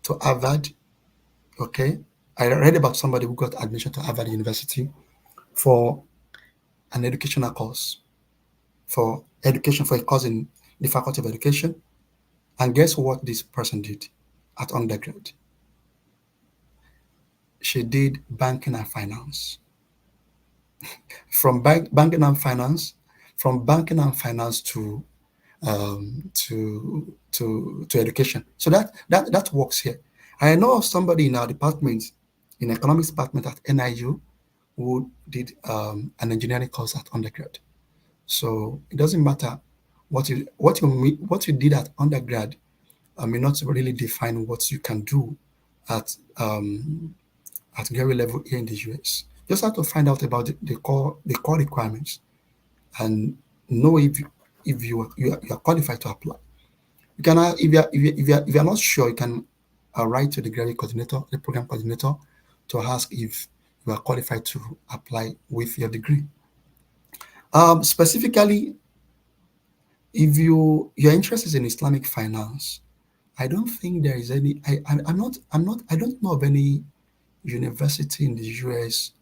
to Harvard. Okay, I read about somebody who got admission to Harvard University for an educational course, for education, for a course in the Faculty of Education. And guess what this person did at undergrad? She did banking and finance. From banking and finance, from banking and finance to education. So that works here. I know of somebody in our department, in economics department at NIU, who did an engineering course at undergrad. So it doesn't matter what you did at undergrad. May not really define what you can do at graduate level here in the US. Just have to find out about the core requirements and know if you are qualified to apply. You can if you are not sure, you can write to the graduate coordinator, the program coordinator, to ask if you are qualified to apply with your degree. Specifically, if your interest is in Islamic finance, I don't think there is any. I'm not. I don't know of any university in the US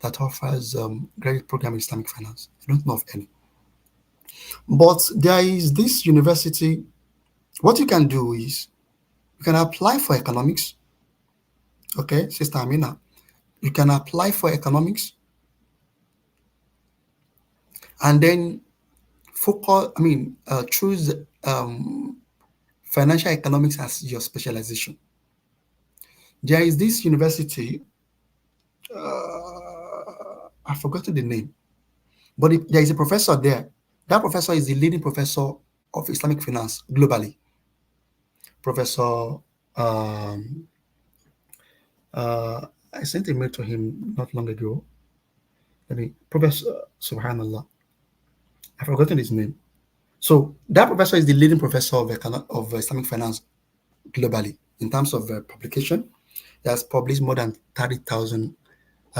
that offers graduate program in Islamic finance. I don't know of any. But there is this university. What you can do is you can apply for economics. Okay, Sister Amina, you can apply for economics and then focus. Choose financial economics as your specialization. There is this university. I've forgotten the name, but there is a professor there. That professor is the leading professor of Islamic finance globally. Professor, um, I sent a mail to him not long ago. Professor, Subhanallah, I've forgotten his name. So that professor is the leading professor of Islamic finance globally in terms of publication. He has published more than 30,000.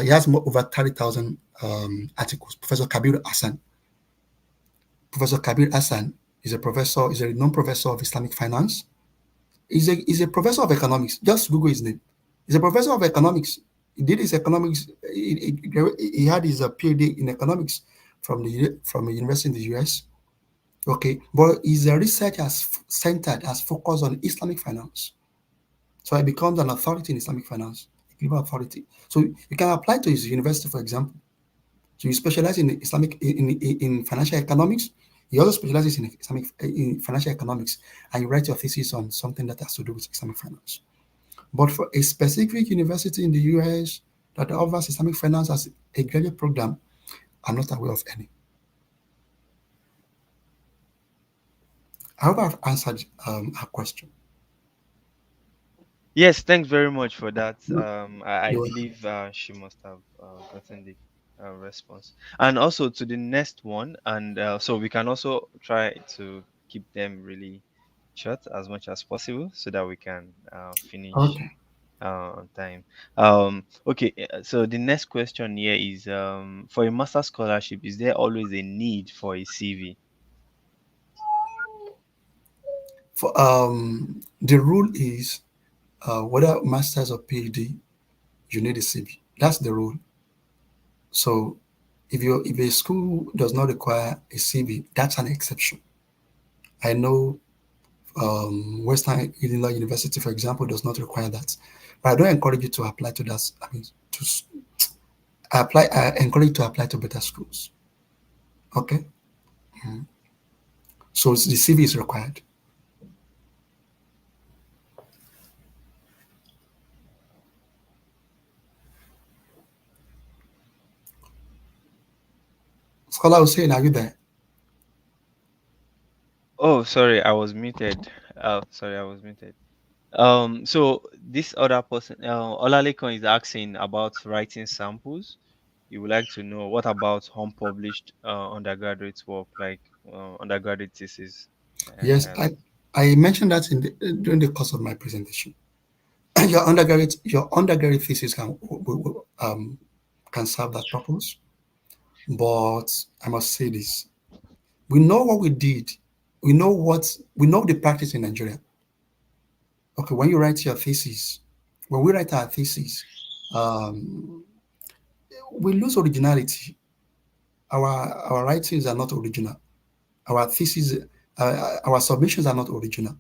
He has over 30,000 articles. Professor Kabir Hassan is a professor, is a renowned professor of Islamic finance. He's a professor of economics. Just Google his name. He's a professor of economics. He did his economics. He had his Ph.D. in economics from a university in the US. Okay, but his research has focused on Islamic finance. So he becomes an authority in Islamic finance, a global authority. So you can apply to his university, for example. So you specialize in in financial economics. He also specializes in financial economics, and you write your thesis on something that has to do with Islamic finance. But for a specific university in the US that offers Islamic finance as a graduate program, I'm not aware of any. I hope I've answered her question. Yes, thanks very much for that. I You're welcome. believe she must have gotten the response. And also to the next one, and so we can also try to keep them really short as much as possible so that we can finish Okay. on time. Okay, so the next question here is for a master scholarship, is there always a need for a CV? For the rule is whether masters or PhD, you need a CV. That's the rule. So if a school does not require a CV, that's an exception. I know Western Illinois University, for example, does not require that. But I don't encourage you to apply to that. I encourage you to apply to better schools. Okay. So the CV is required. Scholar Hussein, are you there? Oh, sorry, I was muted. Oh, sorry, I was muted. So this other person, Olalekon, is asking about writing samples. You would like to know what about unpublished undergraduate work, like undergraduate thesis. Yes, Uh, I mentioned that during the course of my presentation. Your undergraduate thesis can serve that purpose. But I must say this: we know what we did we know the practice in Nigeria. Okay, when you write your thesis, when we write our thesis, um, we lose originality. Our writings are not original. Our thesis, our submissions are not original.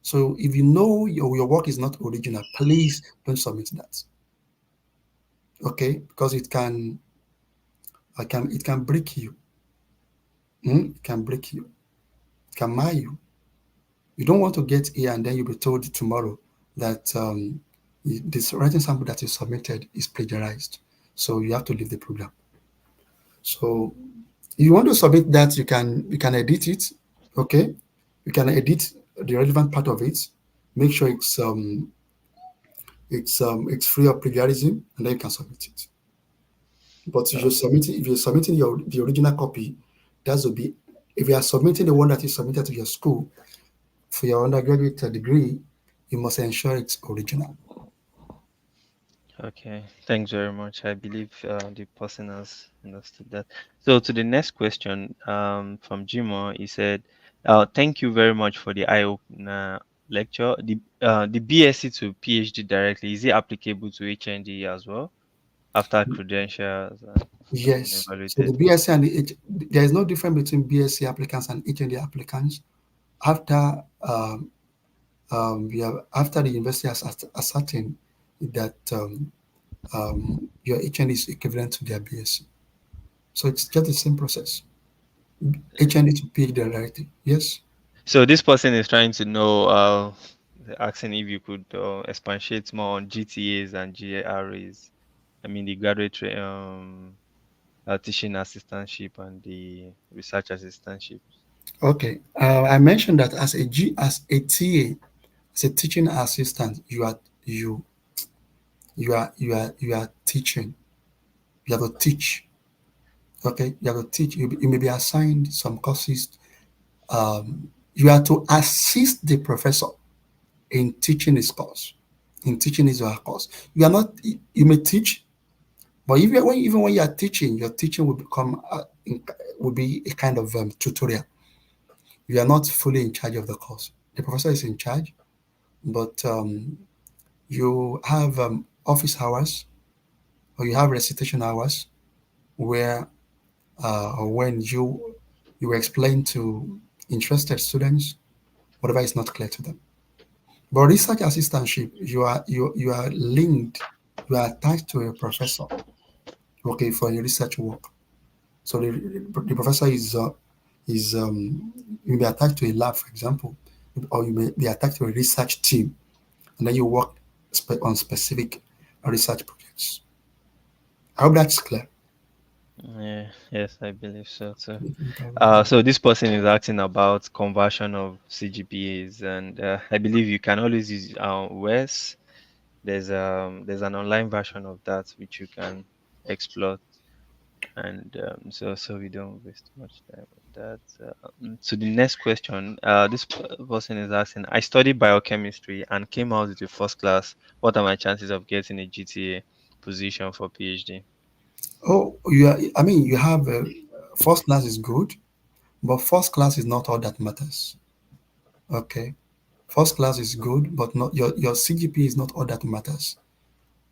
So if you know your work is not original, please don't submit that. Okay, because it can break you. It can break you. It can mar you. You don't want to get here and then you'll be told tomorrow that this writing sample that you submitted is plagiarized. So you have to leave the program. So if you want to submit that, you can edit it. Okay, you can edit the relevant part of it. Make sure it's free of plagiarism, and then you can submit it. But if you're submitting the original copy, that will be if you are submitting the one that is submitted to your school for your undergraduate degree, you must ensure it's original. Okay, thanks very much. I believe the person has understood that. So to the next question, from Jimo, he said, "Thank you very much for the eye-opener lecture. The BSc to PhD directly, is it applicable to HND as well after credentials have been Yes. So the evaluated?" BSc and there is no difference between BSc applicants and HND applicants. After after the university has ascertained that your HND is equivalent to their BSc. So it's just the same process. HND to PhD directly. Yes. So this person is trying to know, asking if you could expatiate more on GTAs and GRAs. I mean the teaching assistantship and the research assistantship. Okay. I mentioned that as a TA, as a teaching assistant, you you are teaching. You have to teach. Okay. You have to teach. You may be assigned some courses. You are to assist the professor in teaching his course, in teaching his or her course. You are not. You may teach, but even when you are teaching, your teaching will become will be a kind of tutorial. You are not fully in charge of the course. The professor is in charge, but you have office hours or you have recitation hours where or when you explain to interested students whatever is not clear to them. But research assistantship, you are linked, you are attached to a professor, okay, for your research work. So the professor is you may be attached to a lab, for example, or you may be attached to a research team, and then you work on specific research projects. I hope that's clear. Yeah, yes, I believe so too. So this person is asking about conversion of CGPAs, and I believe you can always use WES. There's an online version of that which you can explore, and so we don't waste much time on that. So the next question, this person is asking, I studied biochemistry and came out with a first class. What are my chances of getting a GTA position for PhD? Oh, I mean, you have first class is good, but first class is not all that matters. Okay, first class is good, but not your CGP is not all that matters.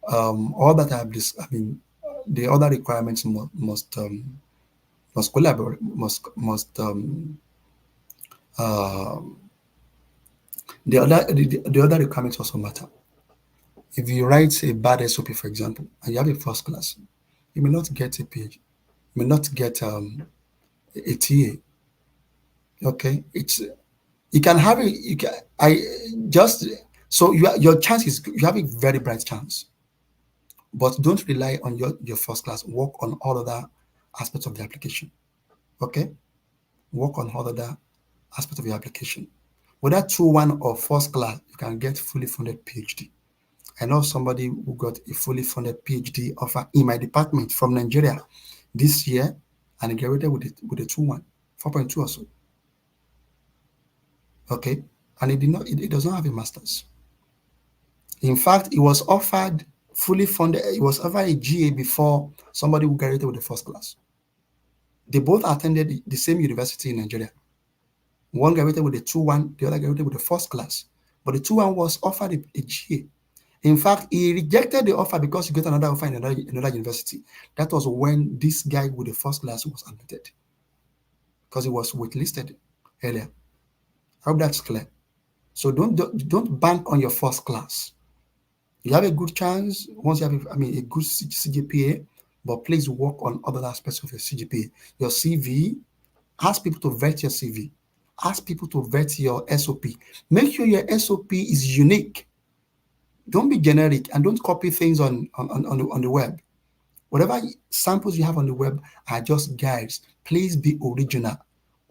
All that I mean, the other requirements must collaborate, uh, the other requirements also matter. If you write a bad SOP, for example, and you have a first class, you may not get a PhD, you may not get a TA. Okay, it's you can have a you can I just so your chance is you have a very bright chance, but don't rely on your first class. Work on all other aspects of the application. Okay, work on all other aspects of your application. Whether through one or first class, you can get fully funded PhD. I know somebody who got a fully funded PhD offer in my department from Nigeria this year, and he graduated with a 2.1, 4.2 or so. Okay, and he did not. He does not have a master's. In fact, he was offered fully funded. He was offered a GA before somebody who graduated with the first class. They both attended the same university in Nigeria. One graduated with a 2-1, the other graduated with a first class. But the 2-1 was offered a GA. In fact, he rejected the offer because he got another offer in another university. That was when this guy with the first class was admitted because he was waitlisted earlier. I hope that's clear. So don't bank on your first class. You have a good chance once you have, a good CGPA, but please work on other aspects of your CGPA. Your CV, ask people to vet your CV. Ask people to vet your SOP. Make sure your SOP is unique. Don't be generic and don't copy things on the web. Whatever samples you have on the web are just guides. Please be original.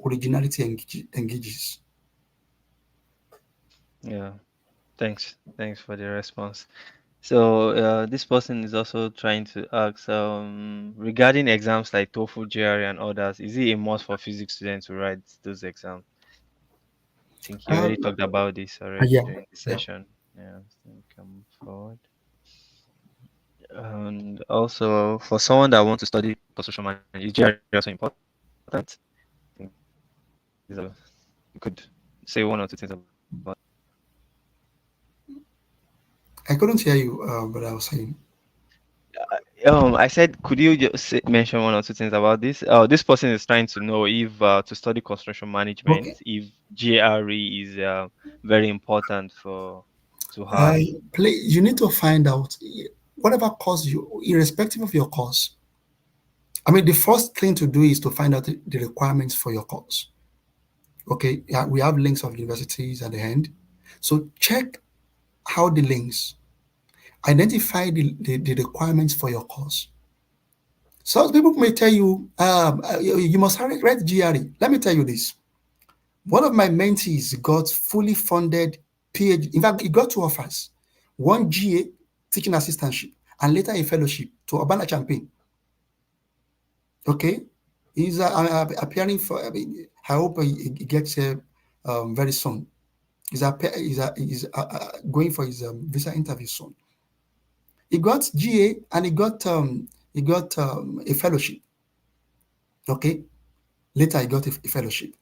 Originality engages. Yeah. Thanks for the response. So this person is also trying to ask regarding exams like TOEFL, GRE, and others. Is it a must for physics students to write those exams? I think you already Um, talked about this already yeah, during the yeah. session. Yeah, so come forward. And also, for someone that wants to study construction management, is GRE also important? I think these are, you could say one or two things about. I couldn't hear you, but I was saying. I said, could you just mention one or two things about this? This person is trying to know if to study construction management, Okay. if GRE is very important for to have. You need to find out whatever course you, irrespective of your course. The first thing to do is to find out the requirements for your course. Okay, yeah, we have links of universities at the end. So check how the links identify the requirements for your course. Some people may tell you, you must write GRE. Let me tell you this. One of my mentees got fully funded PhD. In fact, he got two offers. One GA, teaching assistantship, and later a fellowship to Urbana Champaign. Okay? He's appearing for, I hope he gets here very soon. He's going for his visa interview soon. He got GA and he got a fellowship. Okay? Later, he got a fellowship.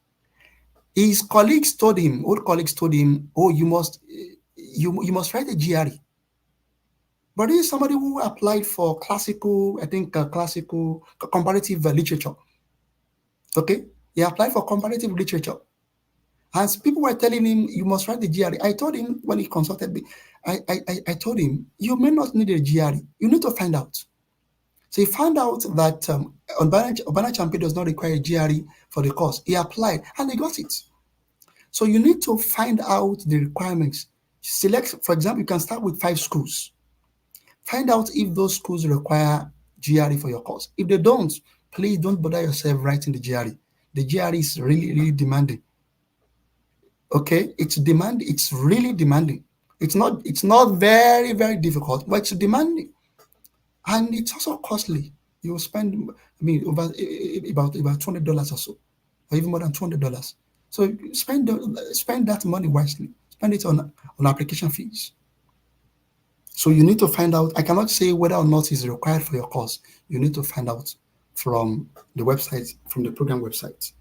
His colleagues told him, old colleagues told him, "Oh, you must write a GRE." But this is somebody who applied for classical, I think, classical comparative literature. Okay, he applied for comparative literature, and people were telling him, "You must write the GRE." I told him when he consulted me, I told him, "You may not need a GRE. You need to find out." So he found out that Urbana Champion does not require a GRE for the course. He applied and he got it. So you need to find out the requirements. Select, for example, you can start with 5 schools. Find out if those schools require GRE for your course. If they don't, please don't bother yourself writing the GRE. The GRE is really, really demanding. Okay, it's really demanding. It's not very, very difficult, but it's demanding. And it's also costly. You will spend, over about $200 or so, or even more than $200. So spend that money wisely. Spend it on application fees. So you need to find out. I cannot say whether or not it's required for your course. You need to find out from the program website.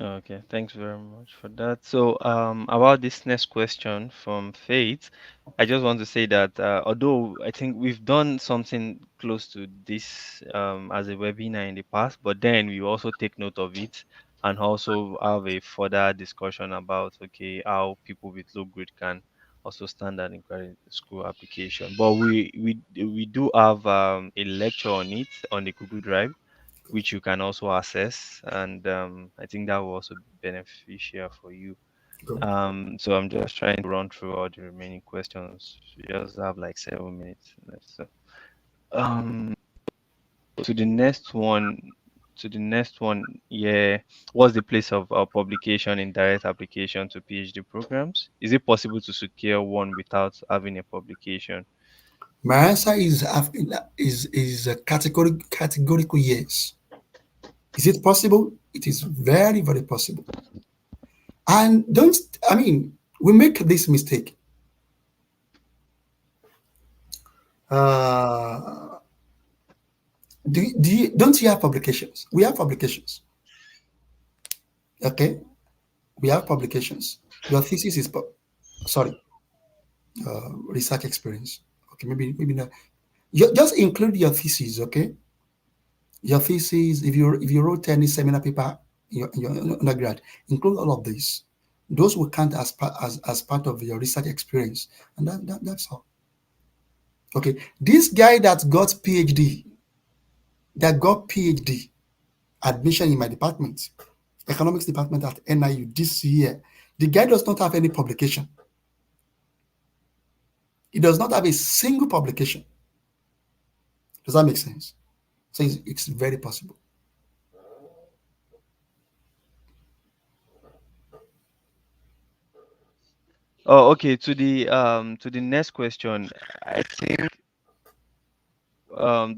Okay, thanks very much for that. So, about this next question from Faith, I just want to say that although I think we've done something close to this as a webinar in the past, but then we also take note of it and also have a further discussion about how people with low grade can also stand out in graduate school application. But we do have a lecture on it on the Google Drive which you can also access, and I think that will also be beneficial for you. Go. So I'm just trying to run through all the remaining questions. We just have like 7 minutes left. So um, to the next one, yeah, what's the place of publication in direct application to PhD programs? Is it possible to secure one without having a publication? My answer is a categorical yes. Is it possible? It is very, very possible. And don't, we make this mistake. Uh, don't you have publications? We have publications. Okay. We have publications. Your thesis is, sorry, research experience. Okay, maybe not. Just include your thesis, okay? Your thesis, if you wrote any seminar paper in your undergrad, include all of this. Those will count as part of your research experience, and that's all. Okay, this guy that got PhD admission in my department, economics department at NIU this year, the guy does not have any publication. He does not have a single publication. Does that make sense? So it's very possible. Oh, okay. To the next question, I think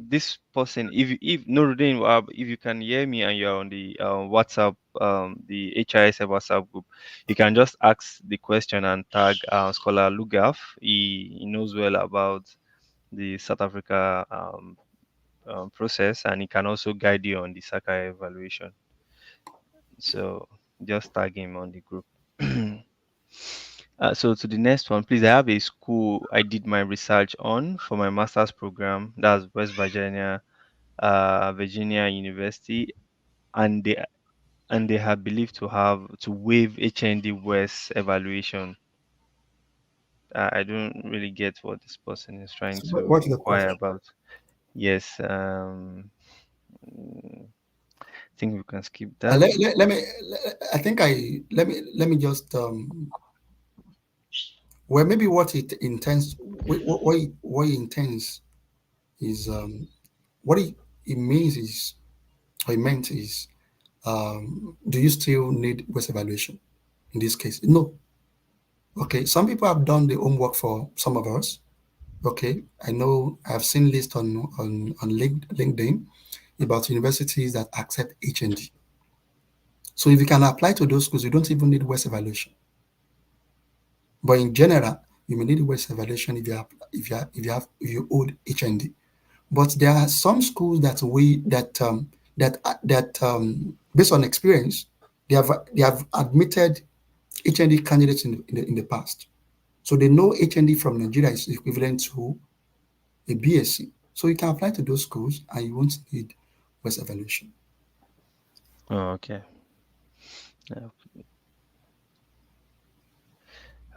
this person, if Nuruddin, if you can hear me and you're on the WhatsApp, the HISF WhatsApp group, you can just ask the question and tag Scholar Lugaf. He knows well about the South Africa process, and he can also guide you on the Sakai evaluation. So just tag him on the group. So to the next one, please. I have a school I did my research on for my master's program. That's West Virginia, Virginia University, and they are believed to have to waive HND West evaluation. I don't really get what this person is trying So to what is the inquire question? about. Yes, I think we can skip that. Let me. I think let me just well, maybe what it intends, what he intends is, what it means is, or it meant is, do you still need West evaluation in this case? No. Okay, some people have done the homework for some of us. Okay, I know I've seen lists on LinkedIn about universities that accept HND. So if you can apply to those schools, you don't even need West evaluation. But in general, you may need West evaluation if you hold HND. But there are some schools that based on experience, they have admitted HND candidates in the past. So they know HND from Nigeria is equivalent to a B.Sc. So you can apply to those schools and you won't need West evaluation. Oh, okay. Yeah.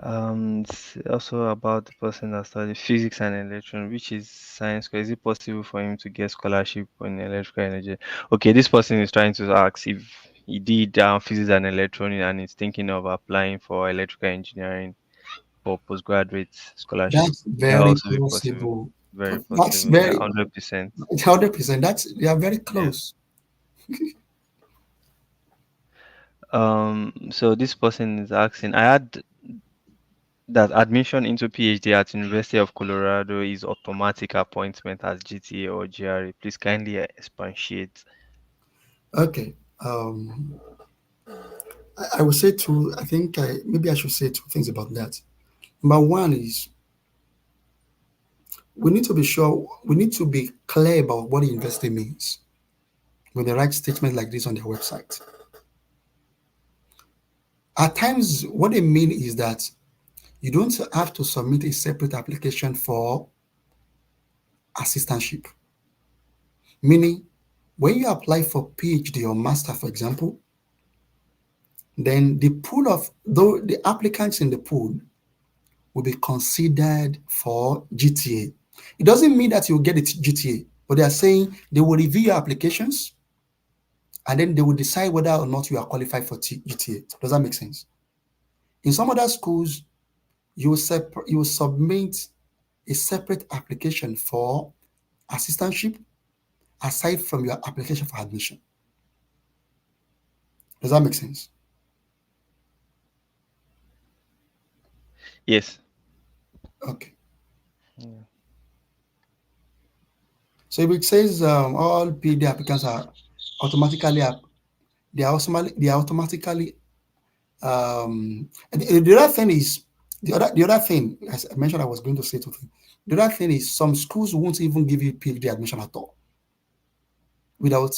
It's also about the person that studied physics and electron, which is science. Is it possible for him to get scholarship in electrical energy? Okay, this person is trying to ask if he did physics and electronics and is thinking of applying for electrical engineering for postgraduate scholarship. That's Would that very also be possible? possible. Very That's possible. Yeah, very 100%. 100%. They are very Yeah. close. So this person is asking, I had that admission into PhD at University of Colorado is automatic appointment as GTA or GRE. Please kindly expatiate. Okay. I will say two. I think maybe I should say two things about that. Number one is, we need to be clear about what the university means when they write statements like this on their website. At times, what they mean is that you don't have to submit a separate application for assistantship. Meaning, when you apply for PhD or master, for example, then the applicants in the pool will be considered for GTA. It doesn't mean that you'll get it GTA, but they are saying they will review your applications and then they will decide whether or not you are qualified for GTA. Does that make sense? In some other schools, you will submit a separate application for assistantship aside from your application for admission. Does that make sense? Yes. Okay. Yeah. So if it says all PD applicants are automatically they are automatically the other thing is the other thing, as I mentioned, I was going to say two things. The other thing is some schools won't even give you PhD admission at all without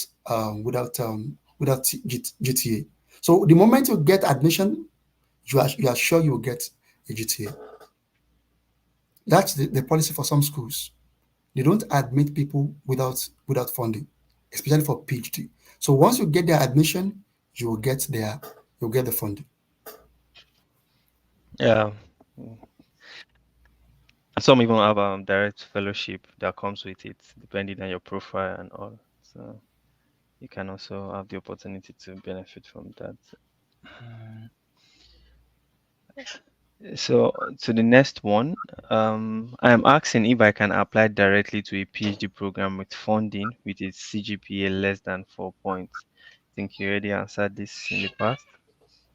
GTA. So the moment you get admission, you are sure you will get a GTA. That's the policy for some schools. They don't admit people without funding, especially for PhD. So once you get their admission, you will get their you'll get the funding. Yeah. Some even have direct fellowship that comes with it, depending on your profile and all. So you can also have the opportunity to benefit from that. Mm. So to the next one, I am asking if I can apply directly to a PhD program with funding with a CGPA less than 4 points. I think you already answered this in the past.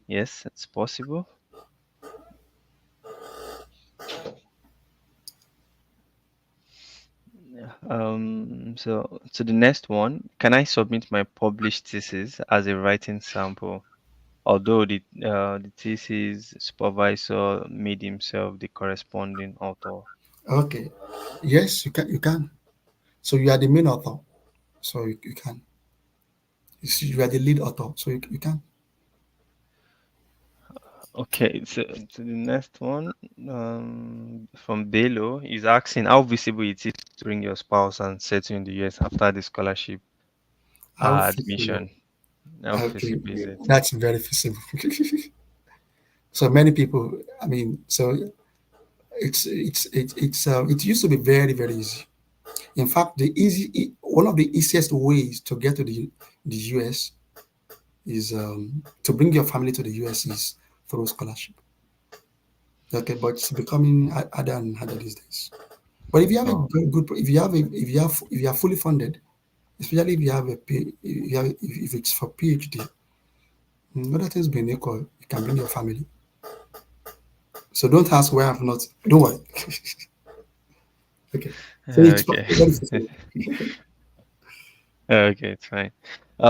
Yes, it's possible. Yeah. So to the next one, can I submit my published thesis as a writing sample? Although the thesis supervisor made himself the corresponding author. Okay. Yes, you can. So you are the main author. So you can. You are the lead author. So you can. Okay, so to the next one, from Belo, is asking how visible it is to bring your spouse and settle in the US after the scholarship How feasible. admission. How Okay, visible is it? that's very feasible. So many people. I mean, so it used to be very very easy. In fact, one of the easiest ways to get to the US is to bring your family to the US is through scholarship. Okay, but it's becoming harder and harder these days. But if you have a Oh, good, if you are fully funded, especially if you have a if you have if it's for PhD, other things being equal, you can bring your family. So don't ask why I've not. Don't worry. Okay. So it's okay. very feasible. Okay, it's fine.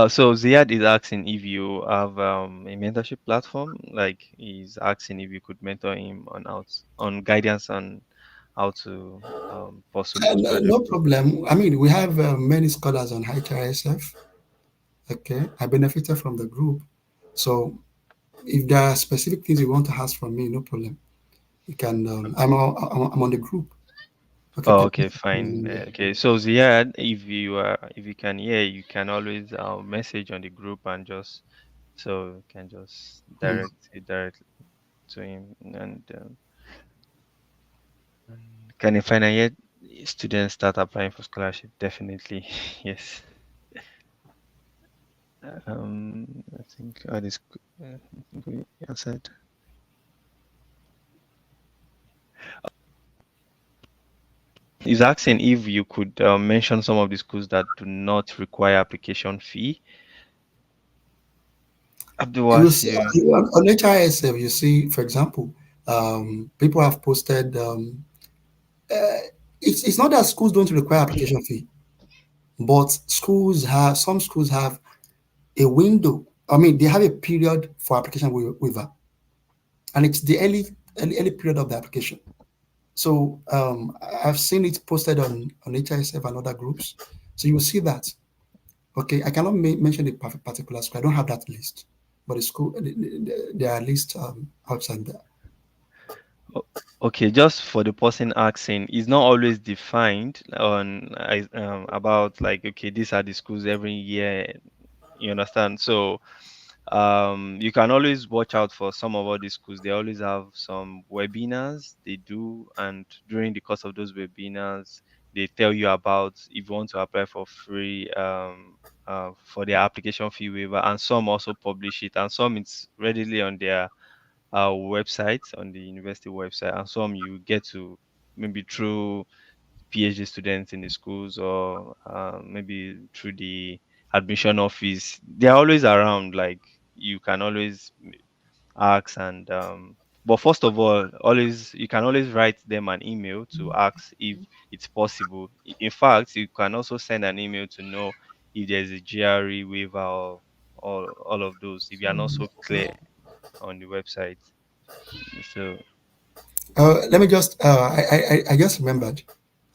So Ziad is asking if you have a mentorship platform. Like he's asking if you could mentor him on on guidance on how to pursue No, postgraduate no program. problem. I mean, we have many scholars on HISF. Okay, I benefited from the group. So if there are specific things you want to ask from me, no problem. You can. I'm on the group. Okay, Oh, people. okay, fine. Okay, so Ziad, if you can hear, you can always message on the group and just so you can just Mm. direct it directly to him. And can a final year student start applying for scholarship? Definitely, yes. I think I think we answered. He's asking if you could mention some of the schools that do not require application fee. You see, Abdulwasi. on HISF, you see, for example, people have posted. It's not that schools don't require application fee, but some schools have a window. I mean, they have a period for application waiver, and it's the early period of the application. So I've seen it posted on HISF and other groups. So you will see that. Okay, I cannot mention a particular school. I don't have that list, but the school there are lists outside there. O- Okay, just for the person asking, it's not always defined about like okay, these are the schools every year. You understand? So you can always watch out for some of all these schools. They always have some webinars they do, and during the course of those webinars, they tell you about if you want to apply for free for their application fee waiver, and some also publish it, and some it's readily on their website, on the university website, and some you get to maybe through PhD students in the schools or maybe through the admission office. They're always around. Like you can always ask and but first of all, always you can always write them an email to ask if it's possible. In fact, you can also send an email to know if there's a GRE waiver or all of those if you are not so clear on the website. So Let me just. I just remembered.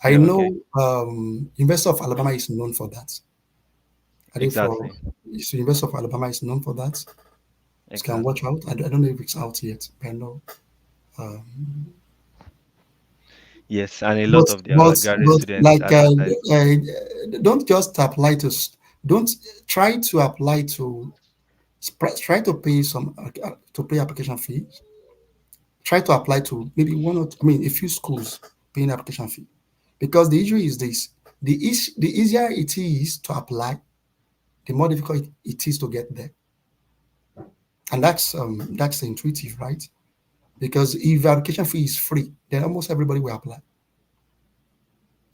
I yeah, okay, know University of Alabama is known for that. I think for exactly. University of Alabama is known for that. You can watch Exactly. out. I don't know if it's out yet, but I know. Um, Yes, and a but lot of their graduate but students like advertise. don't just apply to. Don't try to apply to. Try to pay some to pay application fees. Try to apply to maybe one or two, I mean a few schools paying application fee, because the issue is this: the easier it is to apply, the more difficult it is to get there, and that's intuitive, right? Because if the application fee is free, then almost everybody will apply,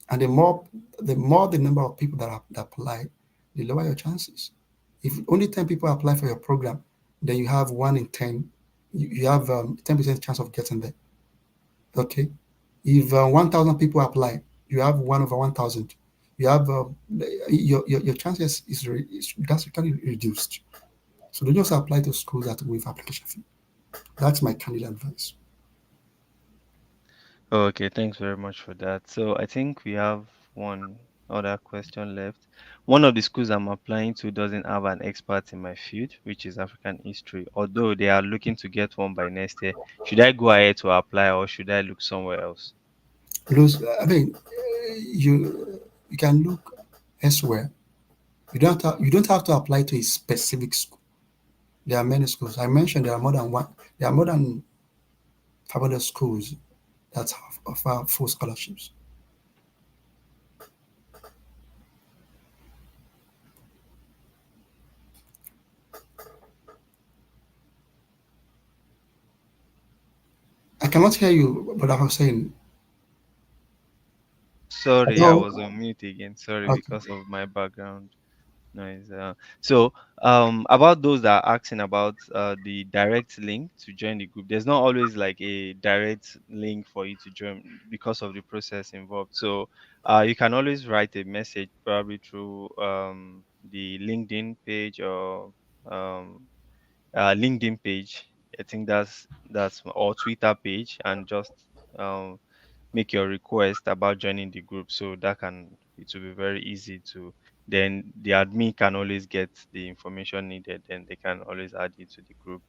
and the more the number of people that apply, the lower your chances. If only 10 people apply for your program, then you have 1 in 10. You have 10% chance of getting there. Okay. If 1,000 people apply, you have 1/1,000. You have your chances is drastically reduced. So don't just apply to schools that waive application fee. That's my candid advice. Okay, thanks very much for that. So I think we have one other question left. One of the schools I'm applying to doesn't have an expert in my field, which is African history, although they are looking to get one by next year. Should I go ahead to apply or should I look somewhere else? Because I mean, you can look elsewhere. You don't have to apply to a specific school. There are many schools. I mentioned there are more than one. There are more than 500 schools that have offer full scholarships. I cannot hear you, but I was saying, Sorry, I hello. was on mute again. Sorry Okay. because of my background noise. So, about those that are asking about the direct link to join the group, there's not always like a direct link for you to join because of the process involved. So, you can always write a message probably through the LinkedIn page or um, LinkedIn page. I think that's or Twitter page, and just um, make your request about joining the group, so that can it will be very easy to, then the admin can always get the information needed, then they can always add you to the group.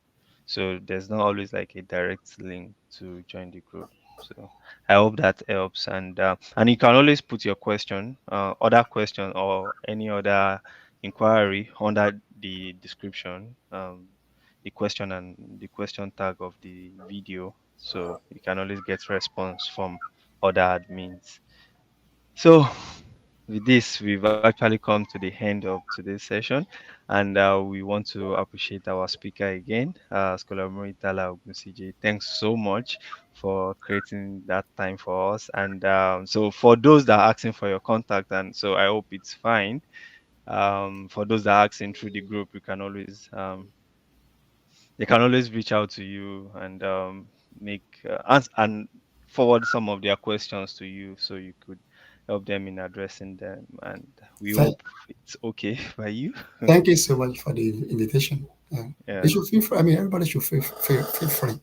So there's not always like a direct link to join the group. So I hope that helps, and you can always put your question, other question or any other inquiry under the description, the question and the question tag of the video, so you can always get response from other admins. So with this, we've actually come to the end of today's session, and we want to appreciate our speaker again, Scholar Muritala Ogunsiji. Thanks so much for creating that time for us. And so for those that are asking for your contact, and so I hope it's fine. For those that are asking through the group, you can always they can always reach out to you and make and forward some of their questions to you, so you could help them in addressing them, and we Thank, hope it's okay by you. thank you so much for the invitation. They Yeah. should feel free. I mean, everybody should feel free.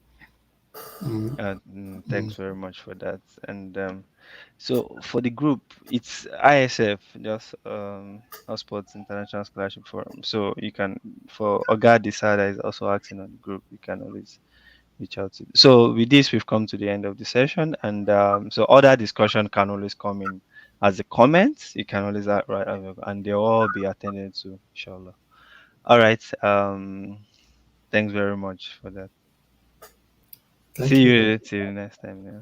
Mm. Thanks very much for that. And so for the group, it's ISF, just Sports International Scholarship Forum. So you can, for Oga Desada is also acting on the group, you can always reach out to. So with this, we've come to the end of the session, and so other discussion can always come in as a comment. You can always write, and they'll all be attended to, inshallah. All right. Thanks very much for that. Thank See you. you till next time. Yeah.